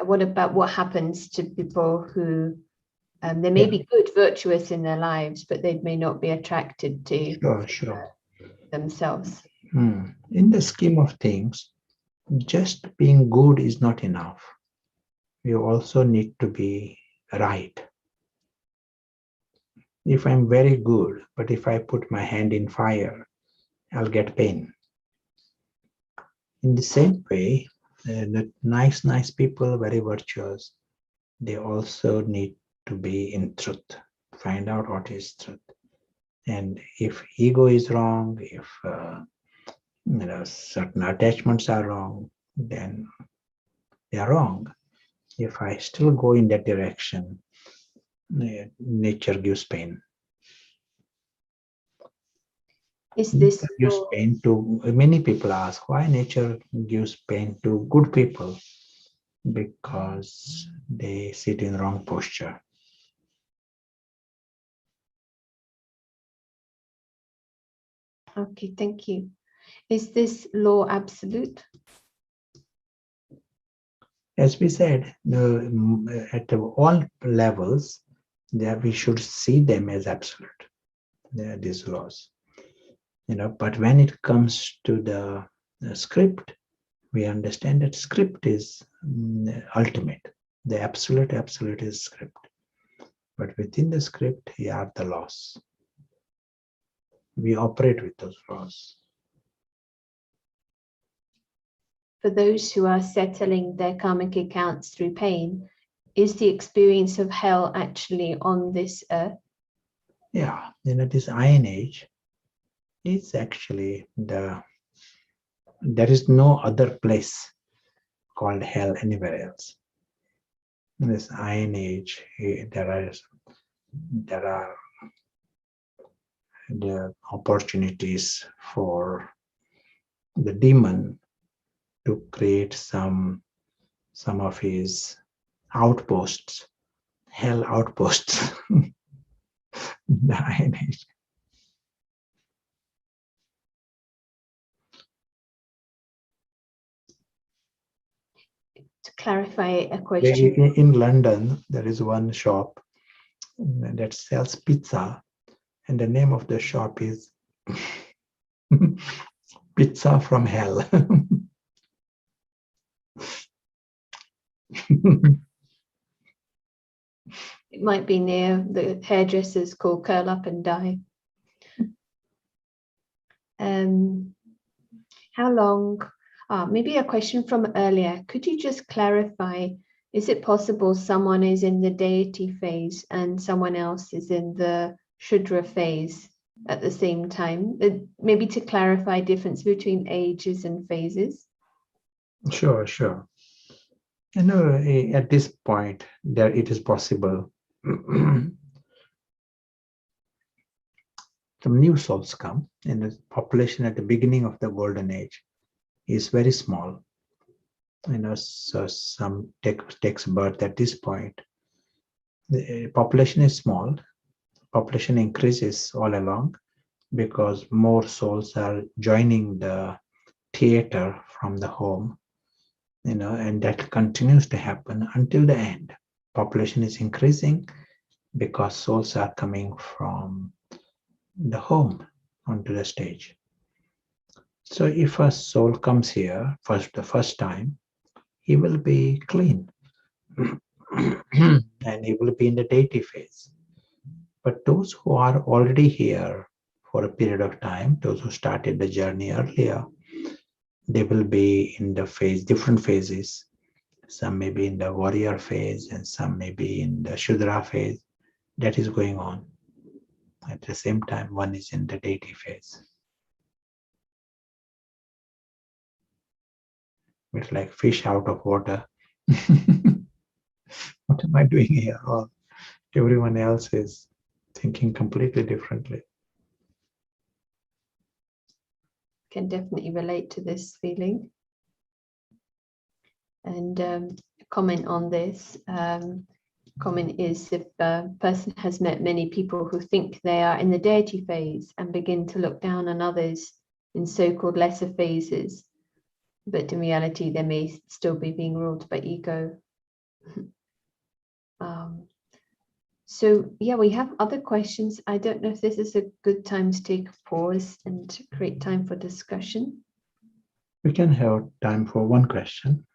What about what happens to people who they may be good, virtuous in their lives, but they may not be attracted to themselves? In the scheme of things, just being good is not enough. You also need to be right. If I'm very good, but if I put my hand in fire, I'll get pain. In the same way, the nice people, very virtuous, they also need to be in truth, find out what is truth. And if ego is wrong, if certain attachments are wrong, then they are wrong. If I still go in that direction, nature gives pain. Is this gives pain to many people? Ask why nature gives pain to good people? Because they sit in wrong posture. Okay, thank you. Is this law absolute? As we said, at all levels, that we should see them as absolute. These laws, But when it comes to the script, we understand that script is ultimate. The absolute is script. But within the script, here are the laws. We operate with those laws. For those who are settling their karmic accounts through pain, is the experience of hell actually on this earth? Yeah, this Iron Age is actually there is no other place called hell anywhere else. In this Iron Age, there are the opportunities for the demon to create some of his outposts hell outposts. The Iron Age. To clarify a question. In London, there is one shop that sells pizza, and the name of the shop is Pizza from Hell. It might be near the hairdressers called Curl Up and Die. How long? Maybe a question from earlier. Could you just clarify, is it possible someone is in the deity phase and someone else is in the Shudra phase at the same time? Maybe to clarify difference between ages and phases. Sure. You know, at this point, there it is possible. Some new souls come, and the population at the beginning of the golden age is very small. You know, so some takes birth at this point. The population is small. Population increases all along because more souls are joining the theater from the home. You know, and that continues to happen until the end. Population is increasing because souls are coming from the home onto the stage. So if a soul comes here the first time, he will be clean and he will be in the deity phase. But those who are already here for a period of time, those who started the journey earlier, they will be in the phase, different phases. Some may be in the warrior phase and some may be in the Shudra phase. That is going on. At the same time, one is in the deity phase. It's like fish out of water. What am I doing here? Or everyone else is thinking completely differently. Can definitely relate to this feeling. And comment on this. Comment is, if a person has met many people who think they are in the deity phase and begin to look down on others in so-called lesser phases, but in reality they may still be being ruled by ego. So yeah, we have other questions. I don't know if this is a good time to take a pause and create time for discussion. We can have time for one question.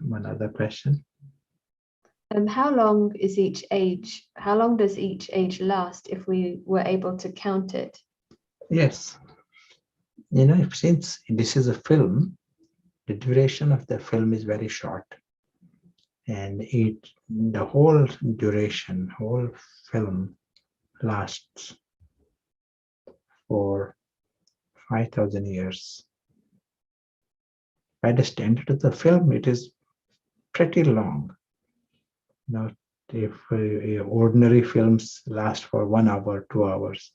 One other question. How long is each age? How long does each age last if we were able to count it? Yes. You know, since this is a film, the duration of the film is very short. And the whole duration, whole film lasts for 5,000 years. By the standard of the film, it is pretty long. Now, if ordinary films last for 1 hour, 2 hours,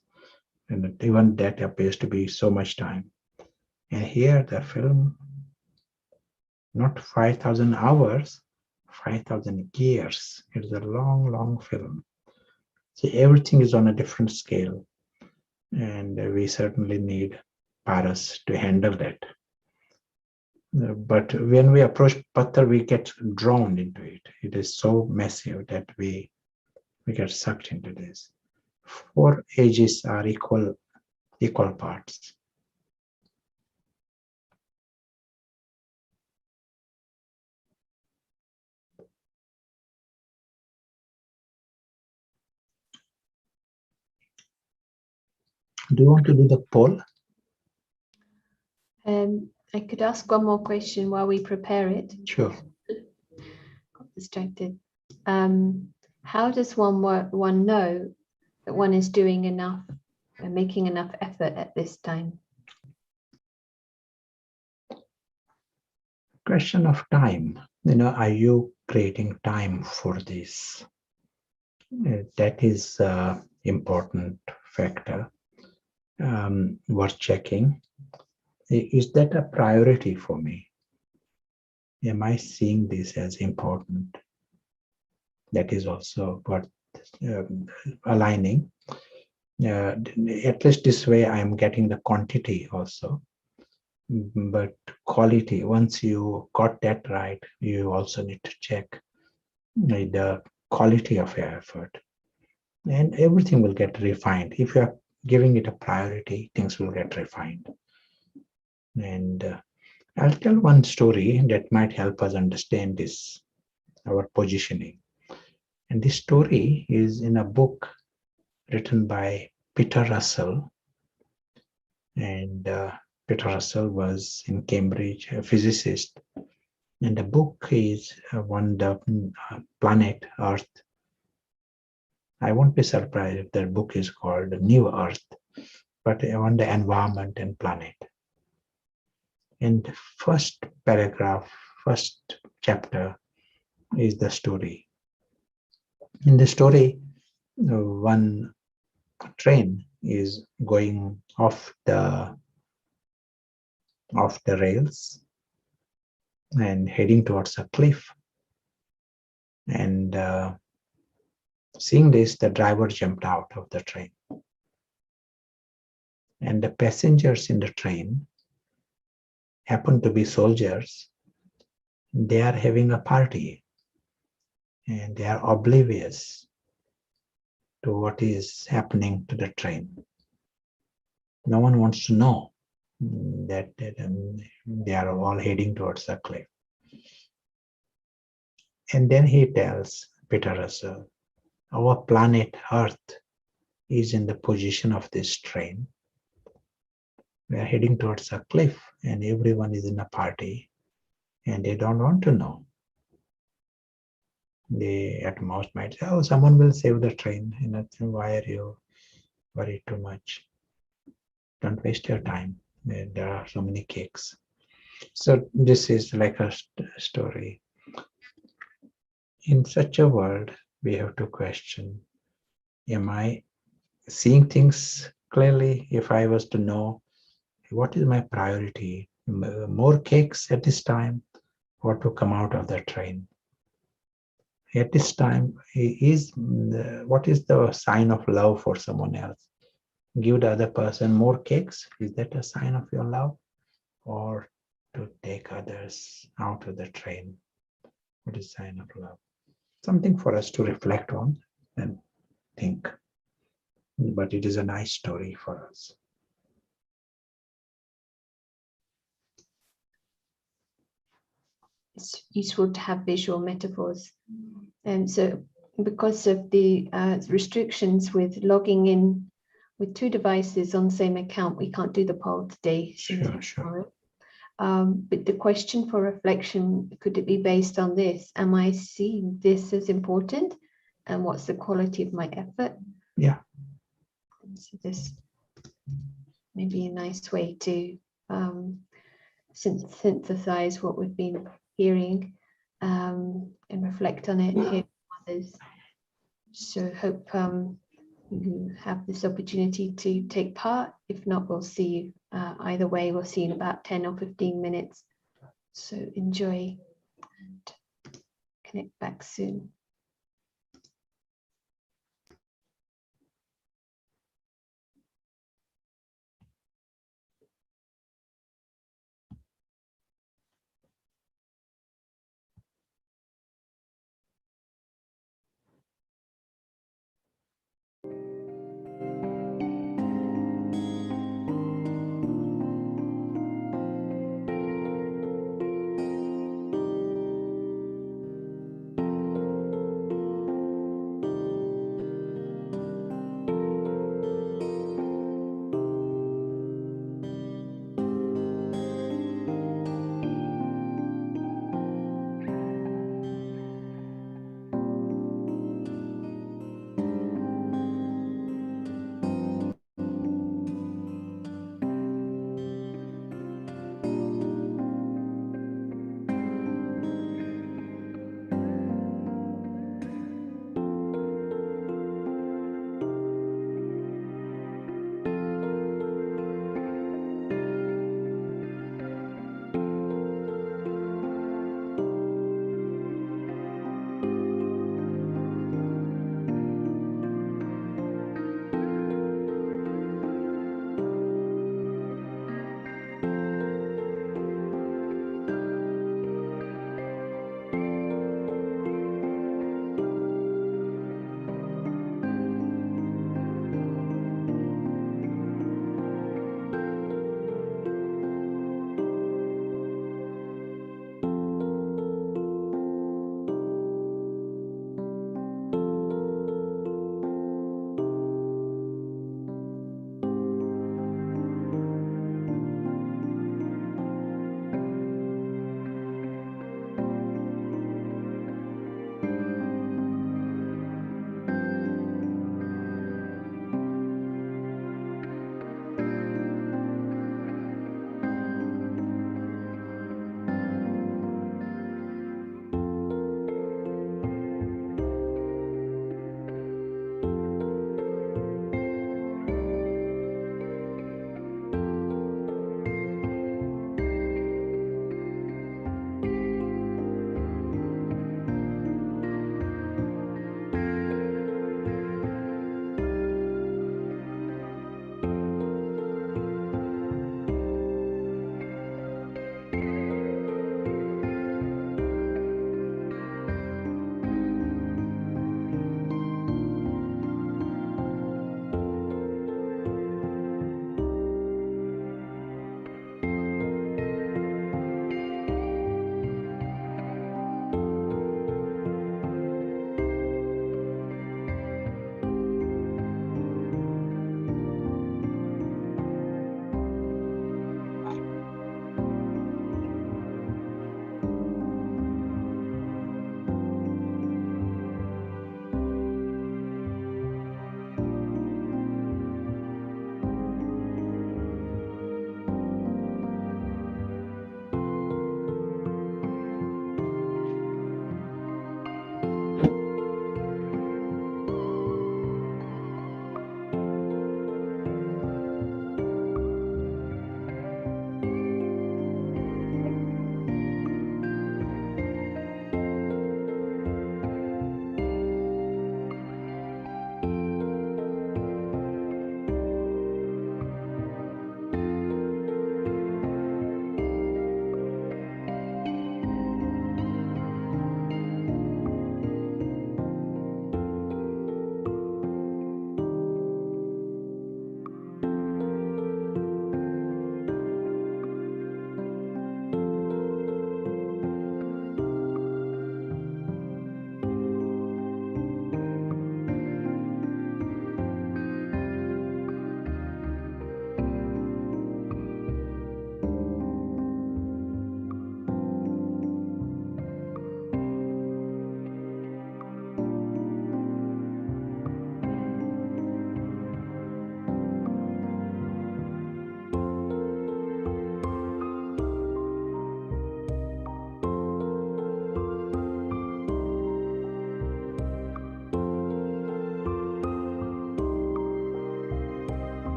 and even that appears to be so much time. And here the film, not 5,000 hours, 5,000 years. It is a long, long film. So everything is on a different scale. And we certainly need paras to handle that. But when we approach Patthar, we get drawn into it. It is so massive that we get sucked into this. 4 ages are equal parts. Do you want to do the poll? I could ask one more question while we prepare it. Sure. Got distracted. How does one know that one is doing enough and making enough effort at this time? Question of time. You know, are you creating time for this? That is important factor. Worth checking. Is that a priority for me? Am I seeing this as important? that is also what aligning. At least this way I am getting the quantity also, but quality, once you got that right, you also need to check the quality of your effort, and everything will get refined. If you are giving it a priority, things will get refined. And I'll tell one story that might help us understand this, our positioning. And this story is in a book written by Peter Russell. And Peter Russell was in Cambridge, a physicist. And the book is on the planet Earth. I won't be surprised if the book is called New Earth, but on the environment and planet. And the first paragraph, first chapter is the story. In the story, one train is going off the rails and heading towards a cliff. And seeing this, the driver jumped out of the train. And the passengers in the train happen to be soldiers. They are having a party and they are oblivious to what is happening to the train. No one wants to know that they are all heading towards a cliff. And then he tells Peter Russell, our planet Earth is in the position of this train. We are heading towards a cliff and everyone is in a party and they don't want to know. They at most might say, oh, someone will save the train. And why are you worried too much? Don't waste your time. There are so many cakes. So this is like a story. In such a world, we have to question, am I seeing things clearly? If I was to know, what is my priority? More cakes at this time, or to come out of the train? At this time, what is the sign of love for someone else? Give the other person more cakes? Is that a sign of your love? Or to take others out of the train? What is sign of love? Something for us to reflect on and think. But it is a nice story for us. It's useful to have visual metaphors. And so because of the restrictions with logging in with two devices on the same account, we can't do the poll today. Sure. But the question for reflection, could it be based on this? Am I seeing this as important? And what's the quality of my effort? Yeah. So this may be a nice way to synthesize what we've been hearing and reflect on it, hear from others. So hope you have this opportunity to take part. If not, we'll see you either way. We'll see you in about 10 or 15 minutes. So enjoy and connect back soon.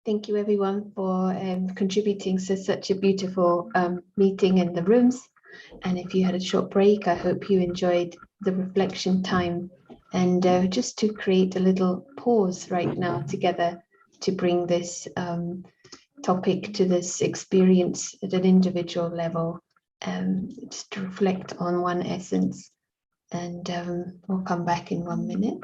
thank you everyone for contributing to such a beautiful meeting in the rooms. And if you had a short break, I hope you enjoyed the reflection time. And just to create a little pause right now together to bring this topic to this experience at an individual level, just to reflect on one essence. And we'll come back in 1 minute.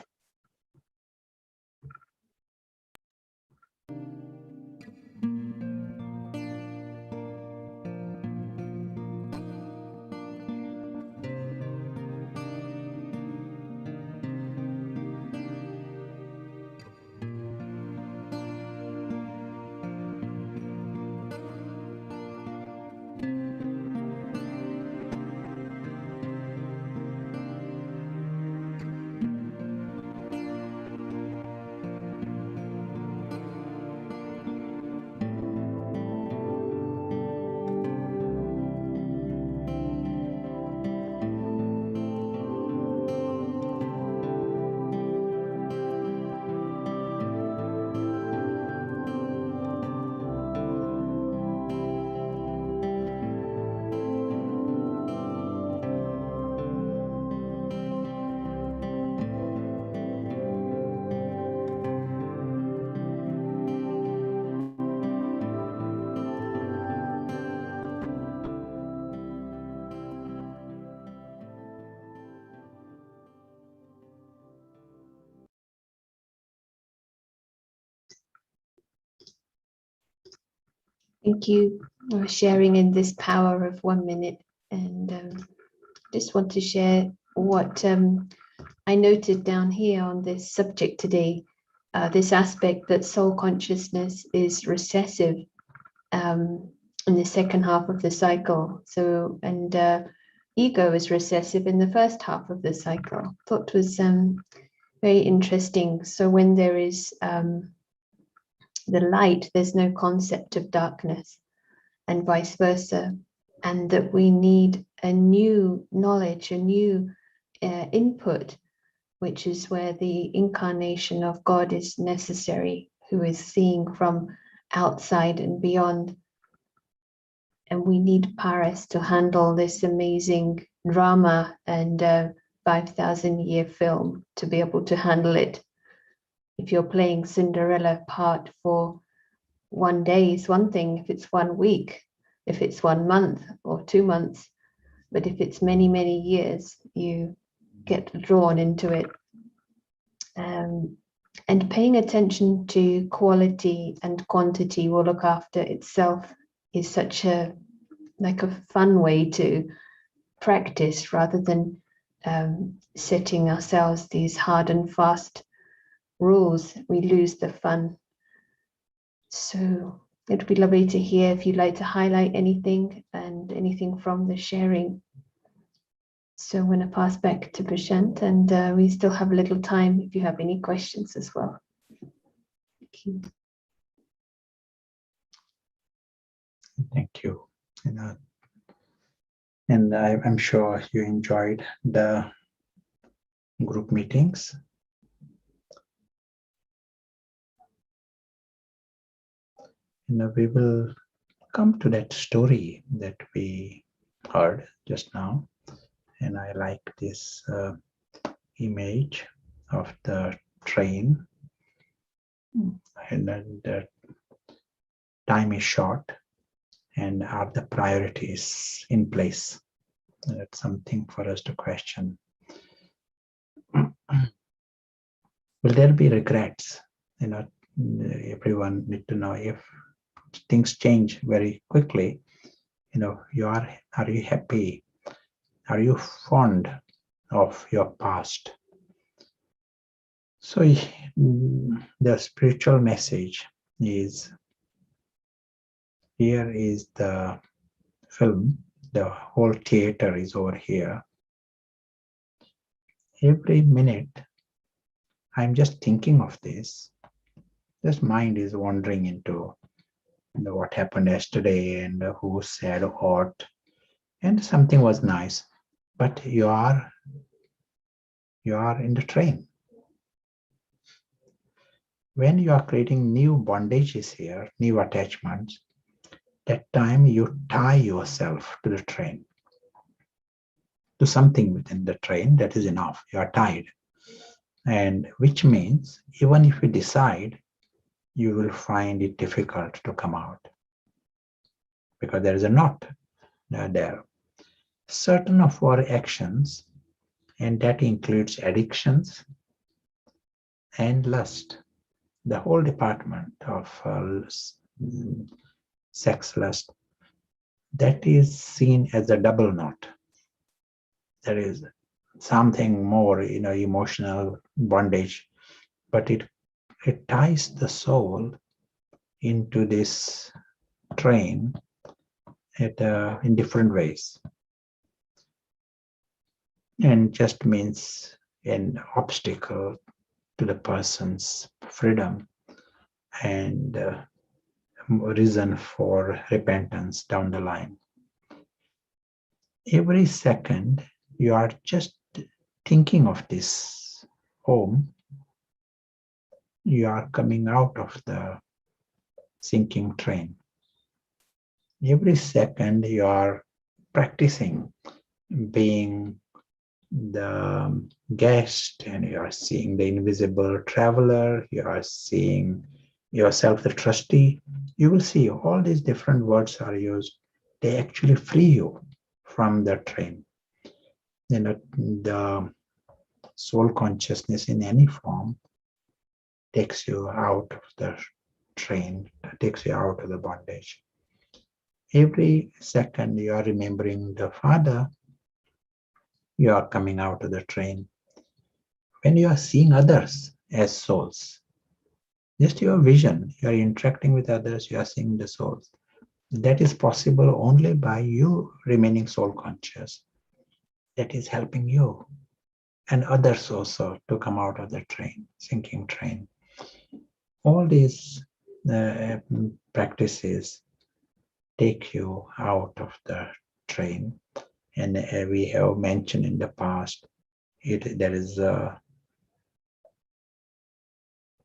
Thank you for sharing in this power of 1 minute. And just want to share what I noted down here on this subject today, this aspect that soul consciousness is recessive in the second half of the cycle. So, and ego is recessive in the first half of the cycle. Thought was very interesting. So when there is the light, there's no concept of darkness, and vice versa, and that we need a new knowledge, a new input, which is where the incarnation of God is necessary, who is seeing from outside and beyond. And we need Paris to handle this amazing drama and 5,000-year film to be able to handle it. If you're playing Cinderella part for 1 day is one thing, if it's 1 week, if it's 1 month or 2 months, but if it's many, many years, you get drawn into it. And paying attention to quality and quantity will look after itself is such a fun way to practice, rather than setting ourselves these hard and fast rules. We lose the fun. So it'd be lovely to hear if you'd like to highlight anything and anything from the sharing. So I'm going to pass back to Prashant, and we still have a little time if you have any questions as well. Thank you. Thank you. And I'm sure you enjoyed the group meetings. We will come to that story that we heard just now. And I like this image of the train, and then the time is short, and are the priorities in place? That's something for us to question. Will there be regrets? Everyone need to know if things change very quickly. Are you happy? Are you fond of your past? So the spiritual message is, here is the film, the whole theater is over here. Every minute, I'm just thinking of this. This mind is wandering into what happened yesterday and who said what, and something was nice, but you are in the train. When you are creating new bondages here, new attachments, that time you tie yourself to the train, to something within the train. That is enough. You are tied. And which means even if you decide, you will find it difficult to come out because there is a knot there. Certain of our actions, and that includes addictions and lust, the whole department of sex lust, that is seen as a double knot. There is something more, emotional bondage, but it ties the soul into this train in different ways, and just means an obstacle to the person's freedom and reason for repentance down the line. Every second you are just thinking of this home, you are coming out of the sinking train. Every second you are practicing being the guest, and you are seeing the invisible traveler, you are seeing yourself the trustee. You will see all these different words are used. They actually free you from the train. The soul consciousness in any form takes you out of the train, takes you out of the bondage. Every second you are remembering the Father, you are coming out of the train. When you are seeing others as souls, just your vision, you are interacting with others, you are seeing the souls. That is possible only by you remaining soul conscious. That is helping you and others also to come out of the train, sinking train. All these practices take you out of the train. And we have mentioned in the past, there is an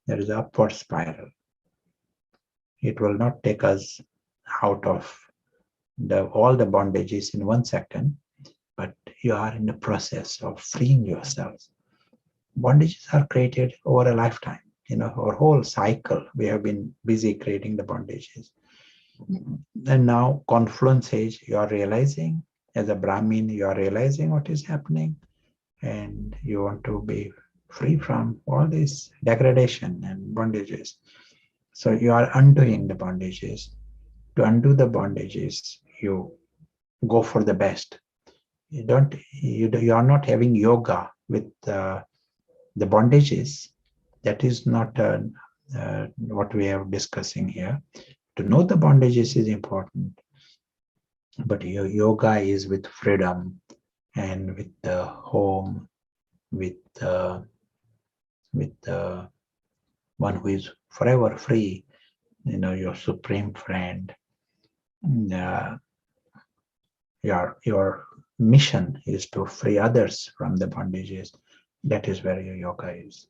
upward spiral. It will not take us out of all the bondages in 1 second, but you are in the process of freeing yourselves. Bondages are created over a lifetime. Our whole cycle, we have been busy creating the bondages. And now, confluence age, you are realizing, as a Brahmin, you are realizing what is happening, and you want to be free from all this degradation and bondages. So you are undoing the bondages. To undo the bondages, you go for the best. You are not having yoga with the bondages. That is not what we are discussing here. To know the bondages is important, but your yoga is with freedom and with the home, with the one who is forever free, your supreme friend. Your mission is to free others from the bondages. That is where your yoga is.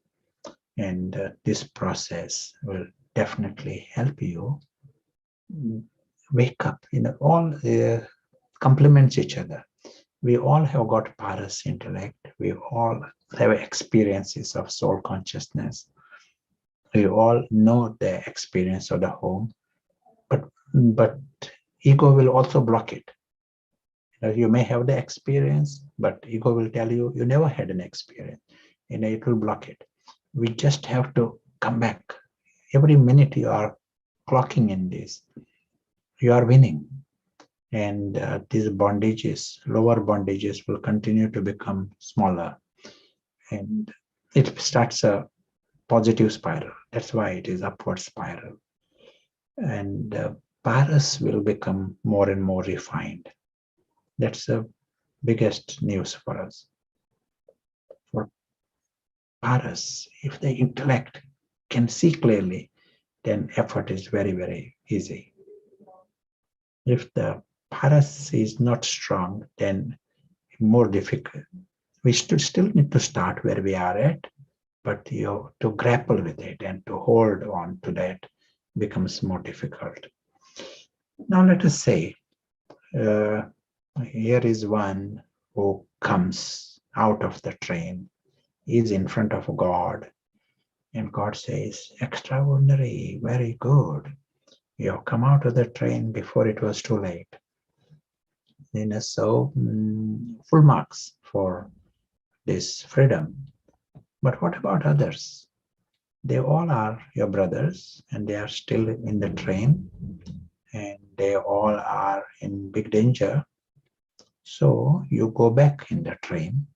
And this process will definitely help you wake up. All complements each other. We all have got paras intellect. We all have experiences of soul consciousness. We all know the experience of the home, but ego will also block it. You may have the experience, but ego will tell you you never had an experience. It will block it. We just have to come back. Every minute you are clocking in this, you are winning. And these bondages, lower bondages, will continue to become smaller. And it starts a positive spiral. That's why it is upward spiral. And paras will become more and more refined. That's the biggest news for us. For paras, if the intellect can see clearly, then effort is very, very easy. If the paras is not strong, then more difficult. We still need to start where we are at, but to grapple with it and to hold on to that becomes more difficult. Now let us say, here is one who comes out of the train, is in front of God, and God says, extraordinary, very good. You have come out of the train before it was too late. So full marks for this freedom. But what about others? They all are your brothers and they are still in the train and they all are in big danger. So you go back in the train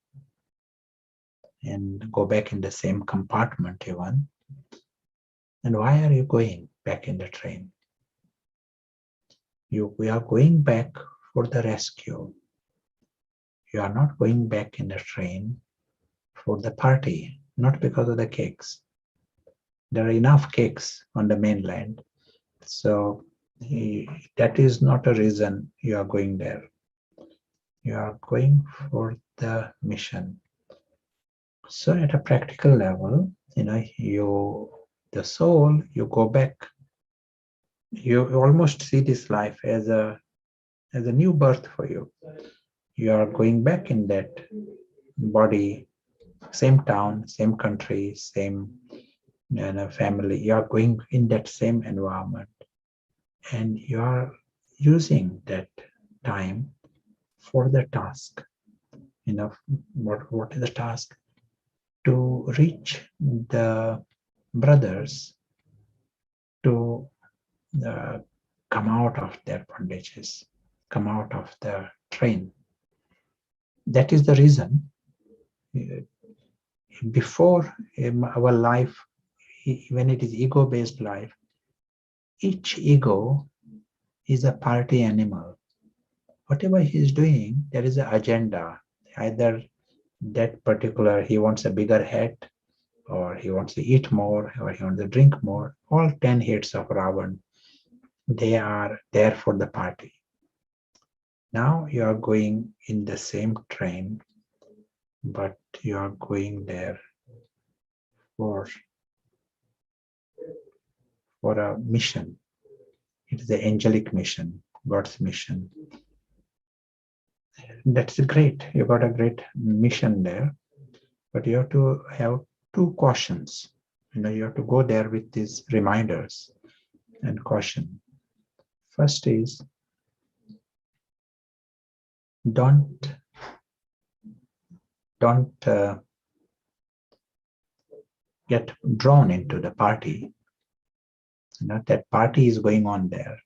and go back in the same compartment even. And why are you going back in the train? We are going back for the rescue. You are not going back in the train for the party, not because of the cakes. There are enough cakes on the mainland. So that is not a reason you are going there. You are going for the mission. So at a practical level, the soul, you go back. You almost see this life as a new birth for you. You are going back in that body, same town, same country, same family. You are going in that same environment, and you are using that time for the task. What is the task? To reach the brothers to come out of their bondages, come out of the train. That is the reason. Before our life, when it is ego-based life, each ego is a party animal. Whatever he is doing, there is an agenda. Either that particular, he wants a bigger hat, or he wants to eat more, or he wants to drink more. All 10 heads of Ravan, they are there for the party. Now you are going in the same train, but you are going there for a mission. It is the angelic mission, God's mission. That's great. You got a great mission there, but you have to have two cautions. You have to go there with these reminders and caution. First is, don't get drawn into the party. That party is going on there.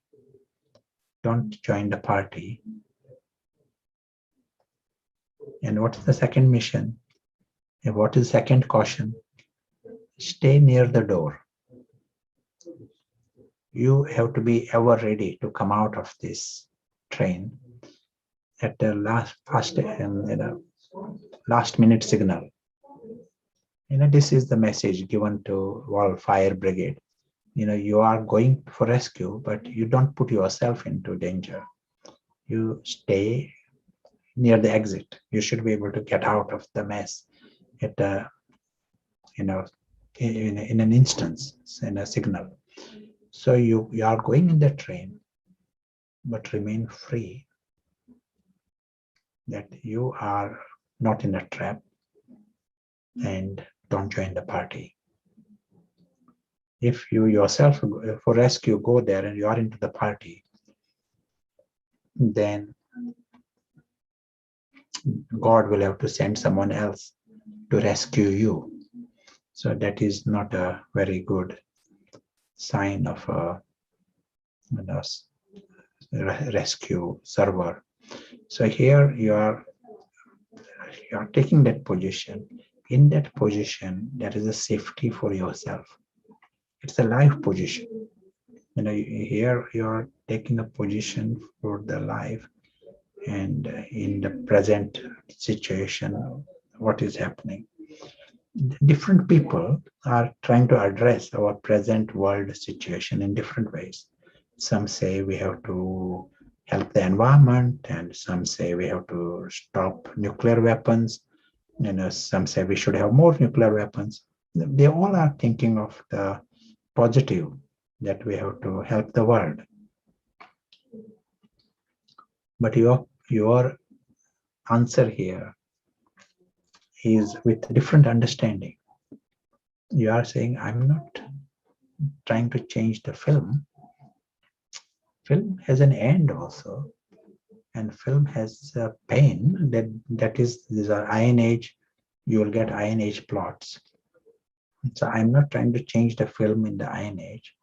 Don't join the party. And what is the second mission? And what is second caution? Stay near the door. You have to be ever ready to come out of this train at the last minute signal. This is the message given to all fire brigade. You are going for rescue, but you don't put yourself into danger. You stay near the exit. You should be able to get out of the mess at in an instance, in a signal. So you are going in the train, but remain free, that you are not in a trap, and don't join the party. If you yourself for rescue go there and you are into the party, then God will have to send someone else to rescue you. So that is not a very good sign of a rescue server. So here you are taking that position. In that position, there is a safety for yourself. It's a life position. Here you are taking a position for the life, and in the present situation, what is happening. Different people are trying to address our present world situation in different ways. Some say we have to help the environment, and some say we have to stop nuclear weapons. Some say we should have more nuclear weapons. they all are thinking of the positive, that we have to help the world. But your answer here is with different understanding. You are saying, I'm not trying to change the film. Film has an end also, and film has pain. These are Iron Age. You will get Iron Age plots. So I'm not trying to change the film in the Iron Age,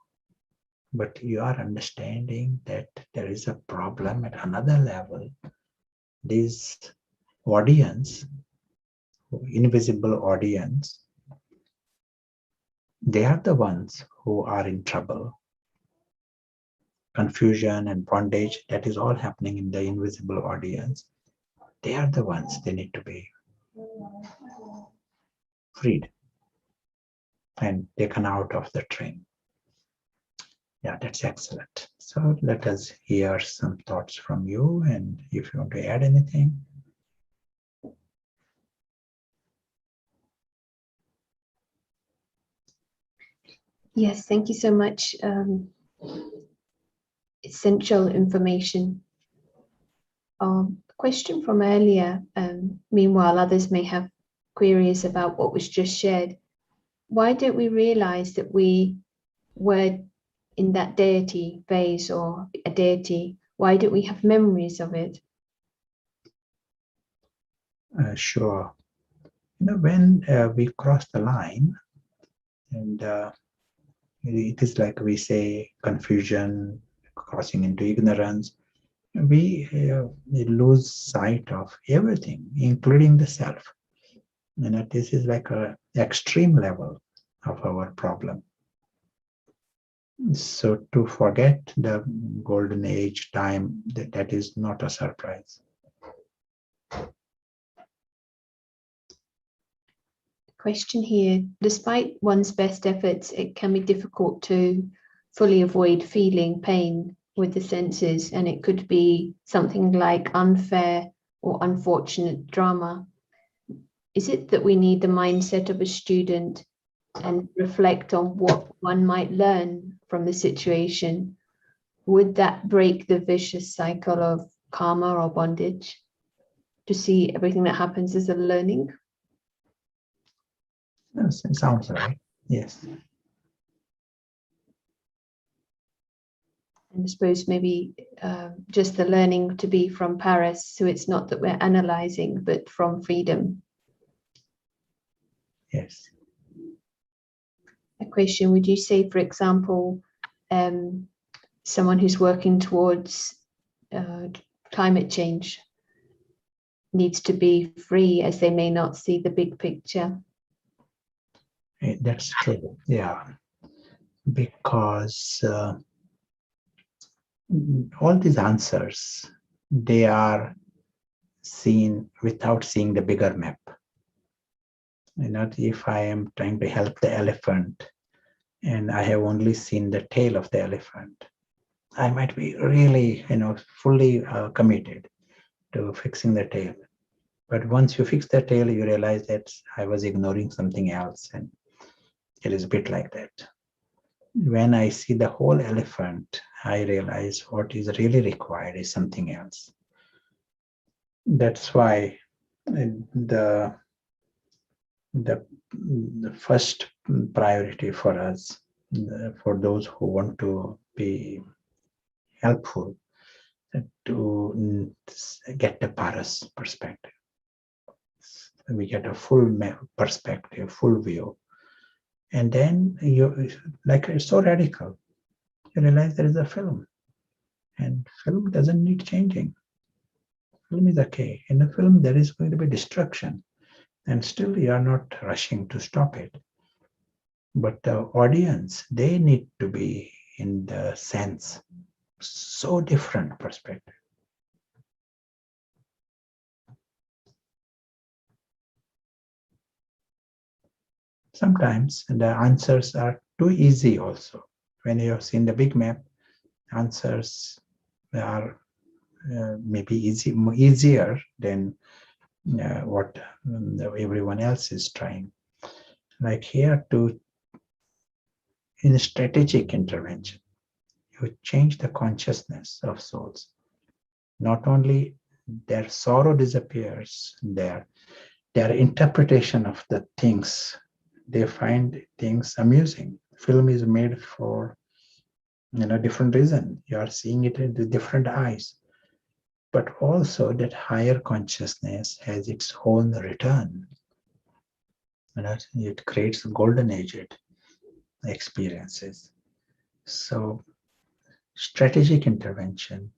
but you are understanding that there is a problem at another level. This audience, invisible audience, they are the ones who are in trouble. Confusion and bondage, that is all happening in the invisible audience. They are the ones, they need to be freed and taken out of the train. Yeah, that's excellent. So let us hear some thoughts from you, and if you want to add anything. Yes, thank you so much. Essential information. Question from earlier. Meanwhile, others may have queries about what was just shared. Why don't we realize that we were in that deity phase or a deity? Why don't we have memories of it? Sure. When we cross the line, and it is like we say confusion, crossing into ignorance, we lose sight of everything, including the self. This is like an extreme level of our problem. So to forget the golden age time, that is not a surprise. Question here. Despite one's best efforts, it can be difficult to fully avoid feeling pain with the senses, and it could be something like unfair or unfortunate drama. Is it that we need the mindset of a student and reflect on what one might learn from the situation? Would that break the vicious cycle of karma or bondage, to see everything that happens as a learning? Yes, it sounds right. Yes. And I suppose maybe just the learning to be from Paris, so it's not that we're analyzing, but from freedom. Yes. A question, would you say, for example, someone who's working towards climate change needs to be free, as they may not see the big picture? That's true. Yeah. Because all these answers, they are seen without seeing the bigger map. If I am trying to help the elephant and I have only seen the tail of the elephant, I might be really, fully committed to fixing the tail. But once you fix the tail, you realize that I was ignoring something else, and it is a bit like that. When I see the whole elephant, I realize what is really required is something else. That's why the first priority for us, for those who want to be helpful, to get the Paras perspective. We get a full perspective, full view. And then it's so radical. You realize there is a film, and film doesn't need changing. Film is okay. In the film, there is going to be destruction, and still you are not rushing to stop it. But the audience, they need to be in the sense, so different perspective. Sometimes the answers are too easy also. When you have seen the big map, answers are maybe easier than what everyone else is trying. Like here in strategic intervention, you change the consciousness of souls. Not only their sorrow disappears, their interpretation of the things, they find things amusing. Film is made for different reason. You are seeing it with different eyes. But also that higher consciousness has its own return. It creates golden age experiences. So strategic intervention,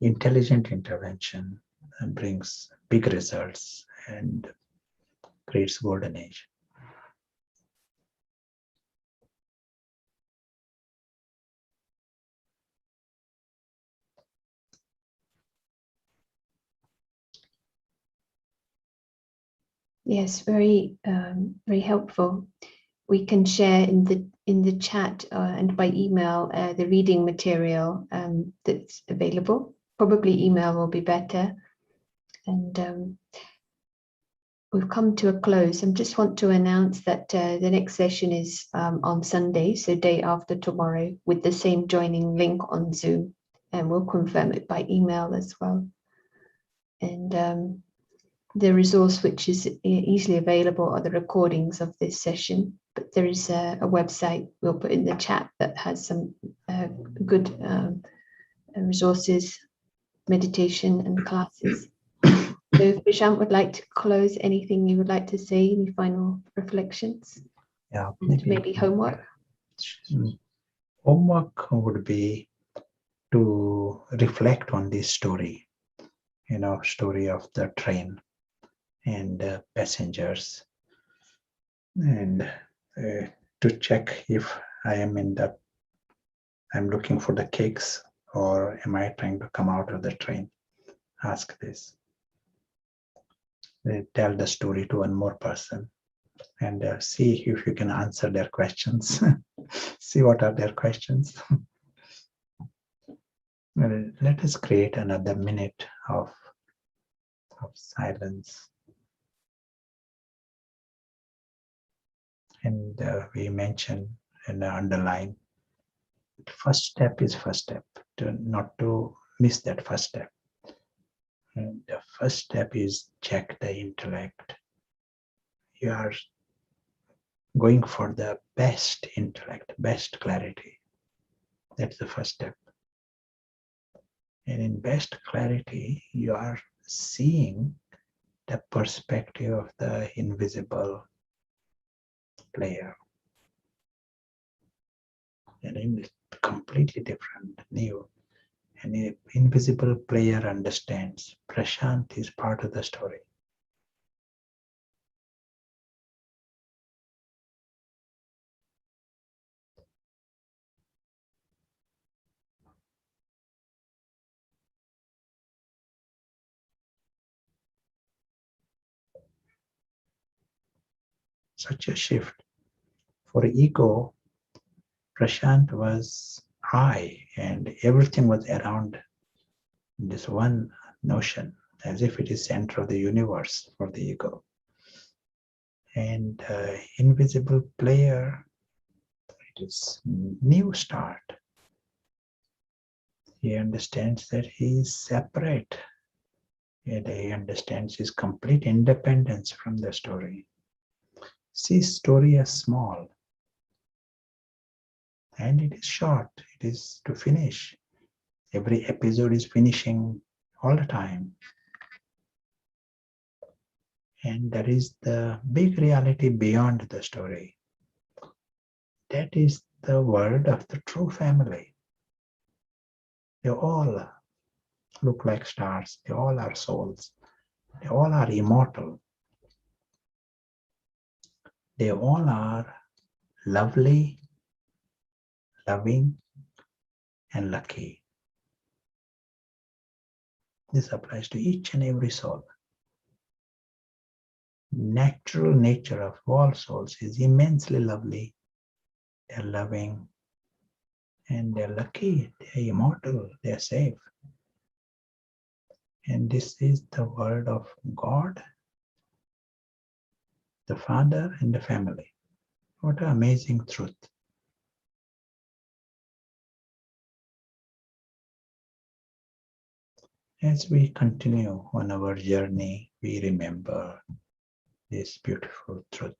intelligent intervention brings big results and creates golden age. Yes, very very helpful. We can share in the chat and by email the reading material that's available. Probably email will be better. And we've come to a close. I just want to announce that the next session is on Sunday, so day after tomorrow, with the same joining link on Zoom, and we'll confirm it by email as well. And the resource which is easily available are the recordings of this session, but there is a website we'll put in the chat that has some good resources, meditation and classes. So if Prashant would like to close, anything you would like to say, any final reflections? Yeah, maybe homework? Homework would be to reflect on this story, story of the train and passengers, and to check if I'm looking for the cakes, or am I trying to come out of the train? Ask this. Tell the story to one more person and see if you can answer their questions. See what are their questions. Let us create another minute of silence. And we mention and underline, first step is first step, not to miss that first step. And the first step is check the intellect. You are going for the best intellect, best clarity. That's the first step. And in best clarity, you are seeing the perspective of the invisible player. And in completely different, new. And the invisible player understands Prashant is part of the story. Such a shift. For ego, Prashant was I, and everything was around this one notion, as if it is center of the universe for the ego. And invisible player, it is new start. He understands that he is separate, and he understands his complete independence from the story. Sees story as small, and it is short. It is to finish. Every episode is finishing all the time. And that is the big reality beyond the story. That is the world of the true family. They all look like stars. They all are souls. They all are immortal. They all are lovely, loving, and lucky. This applies to each and every soul. Natural nature of all souls is immensely lovely. They're loving, and they're lucky. They're immortal. They're safe. And this is the word of God. the father and the family. What an amazing truth. As we continue on our journey, we remember this beautiful truth.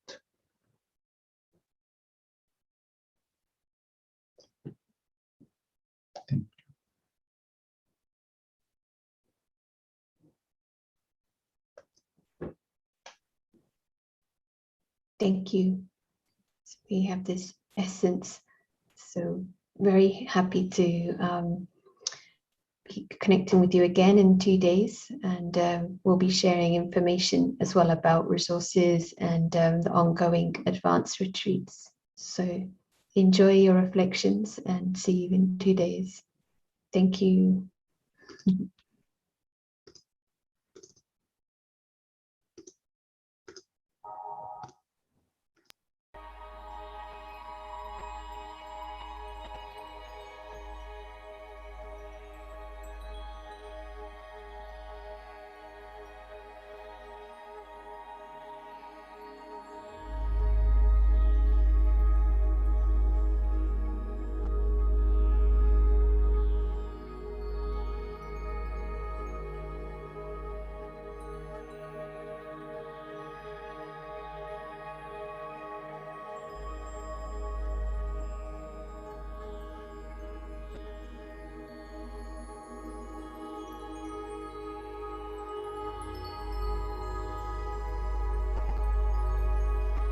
Thank you. So we have this essence. So very happy to be connecting with you again in 2 days, and we'll be sharing information as well about resources and the ongoing advanced retreats. So enjoy your reflections and see you in 2 days. Thank you.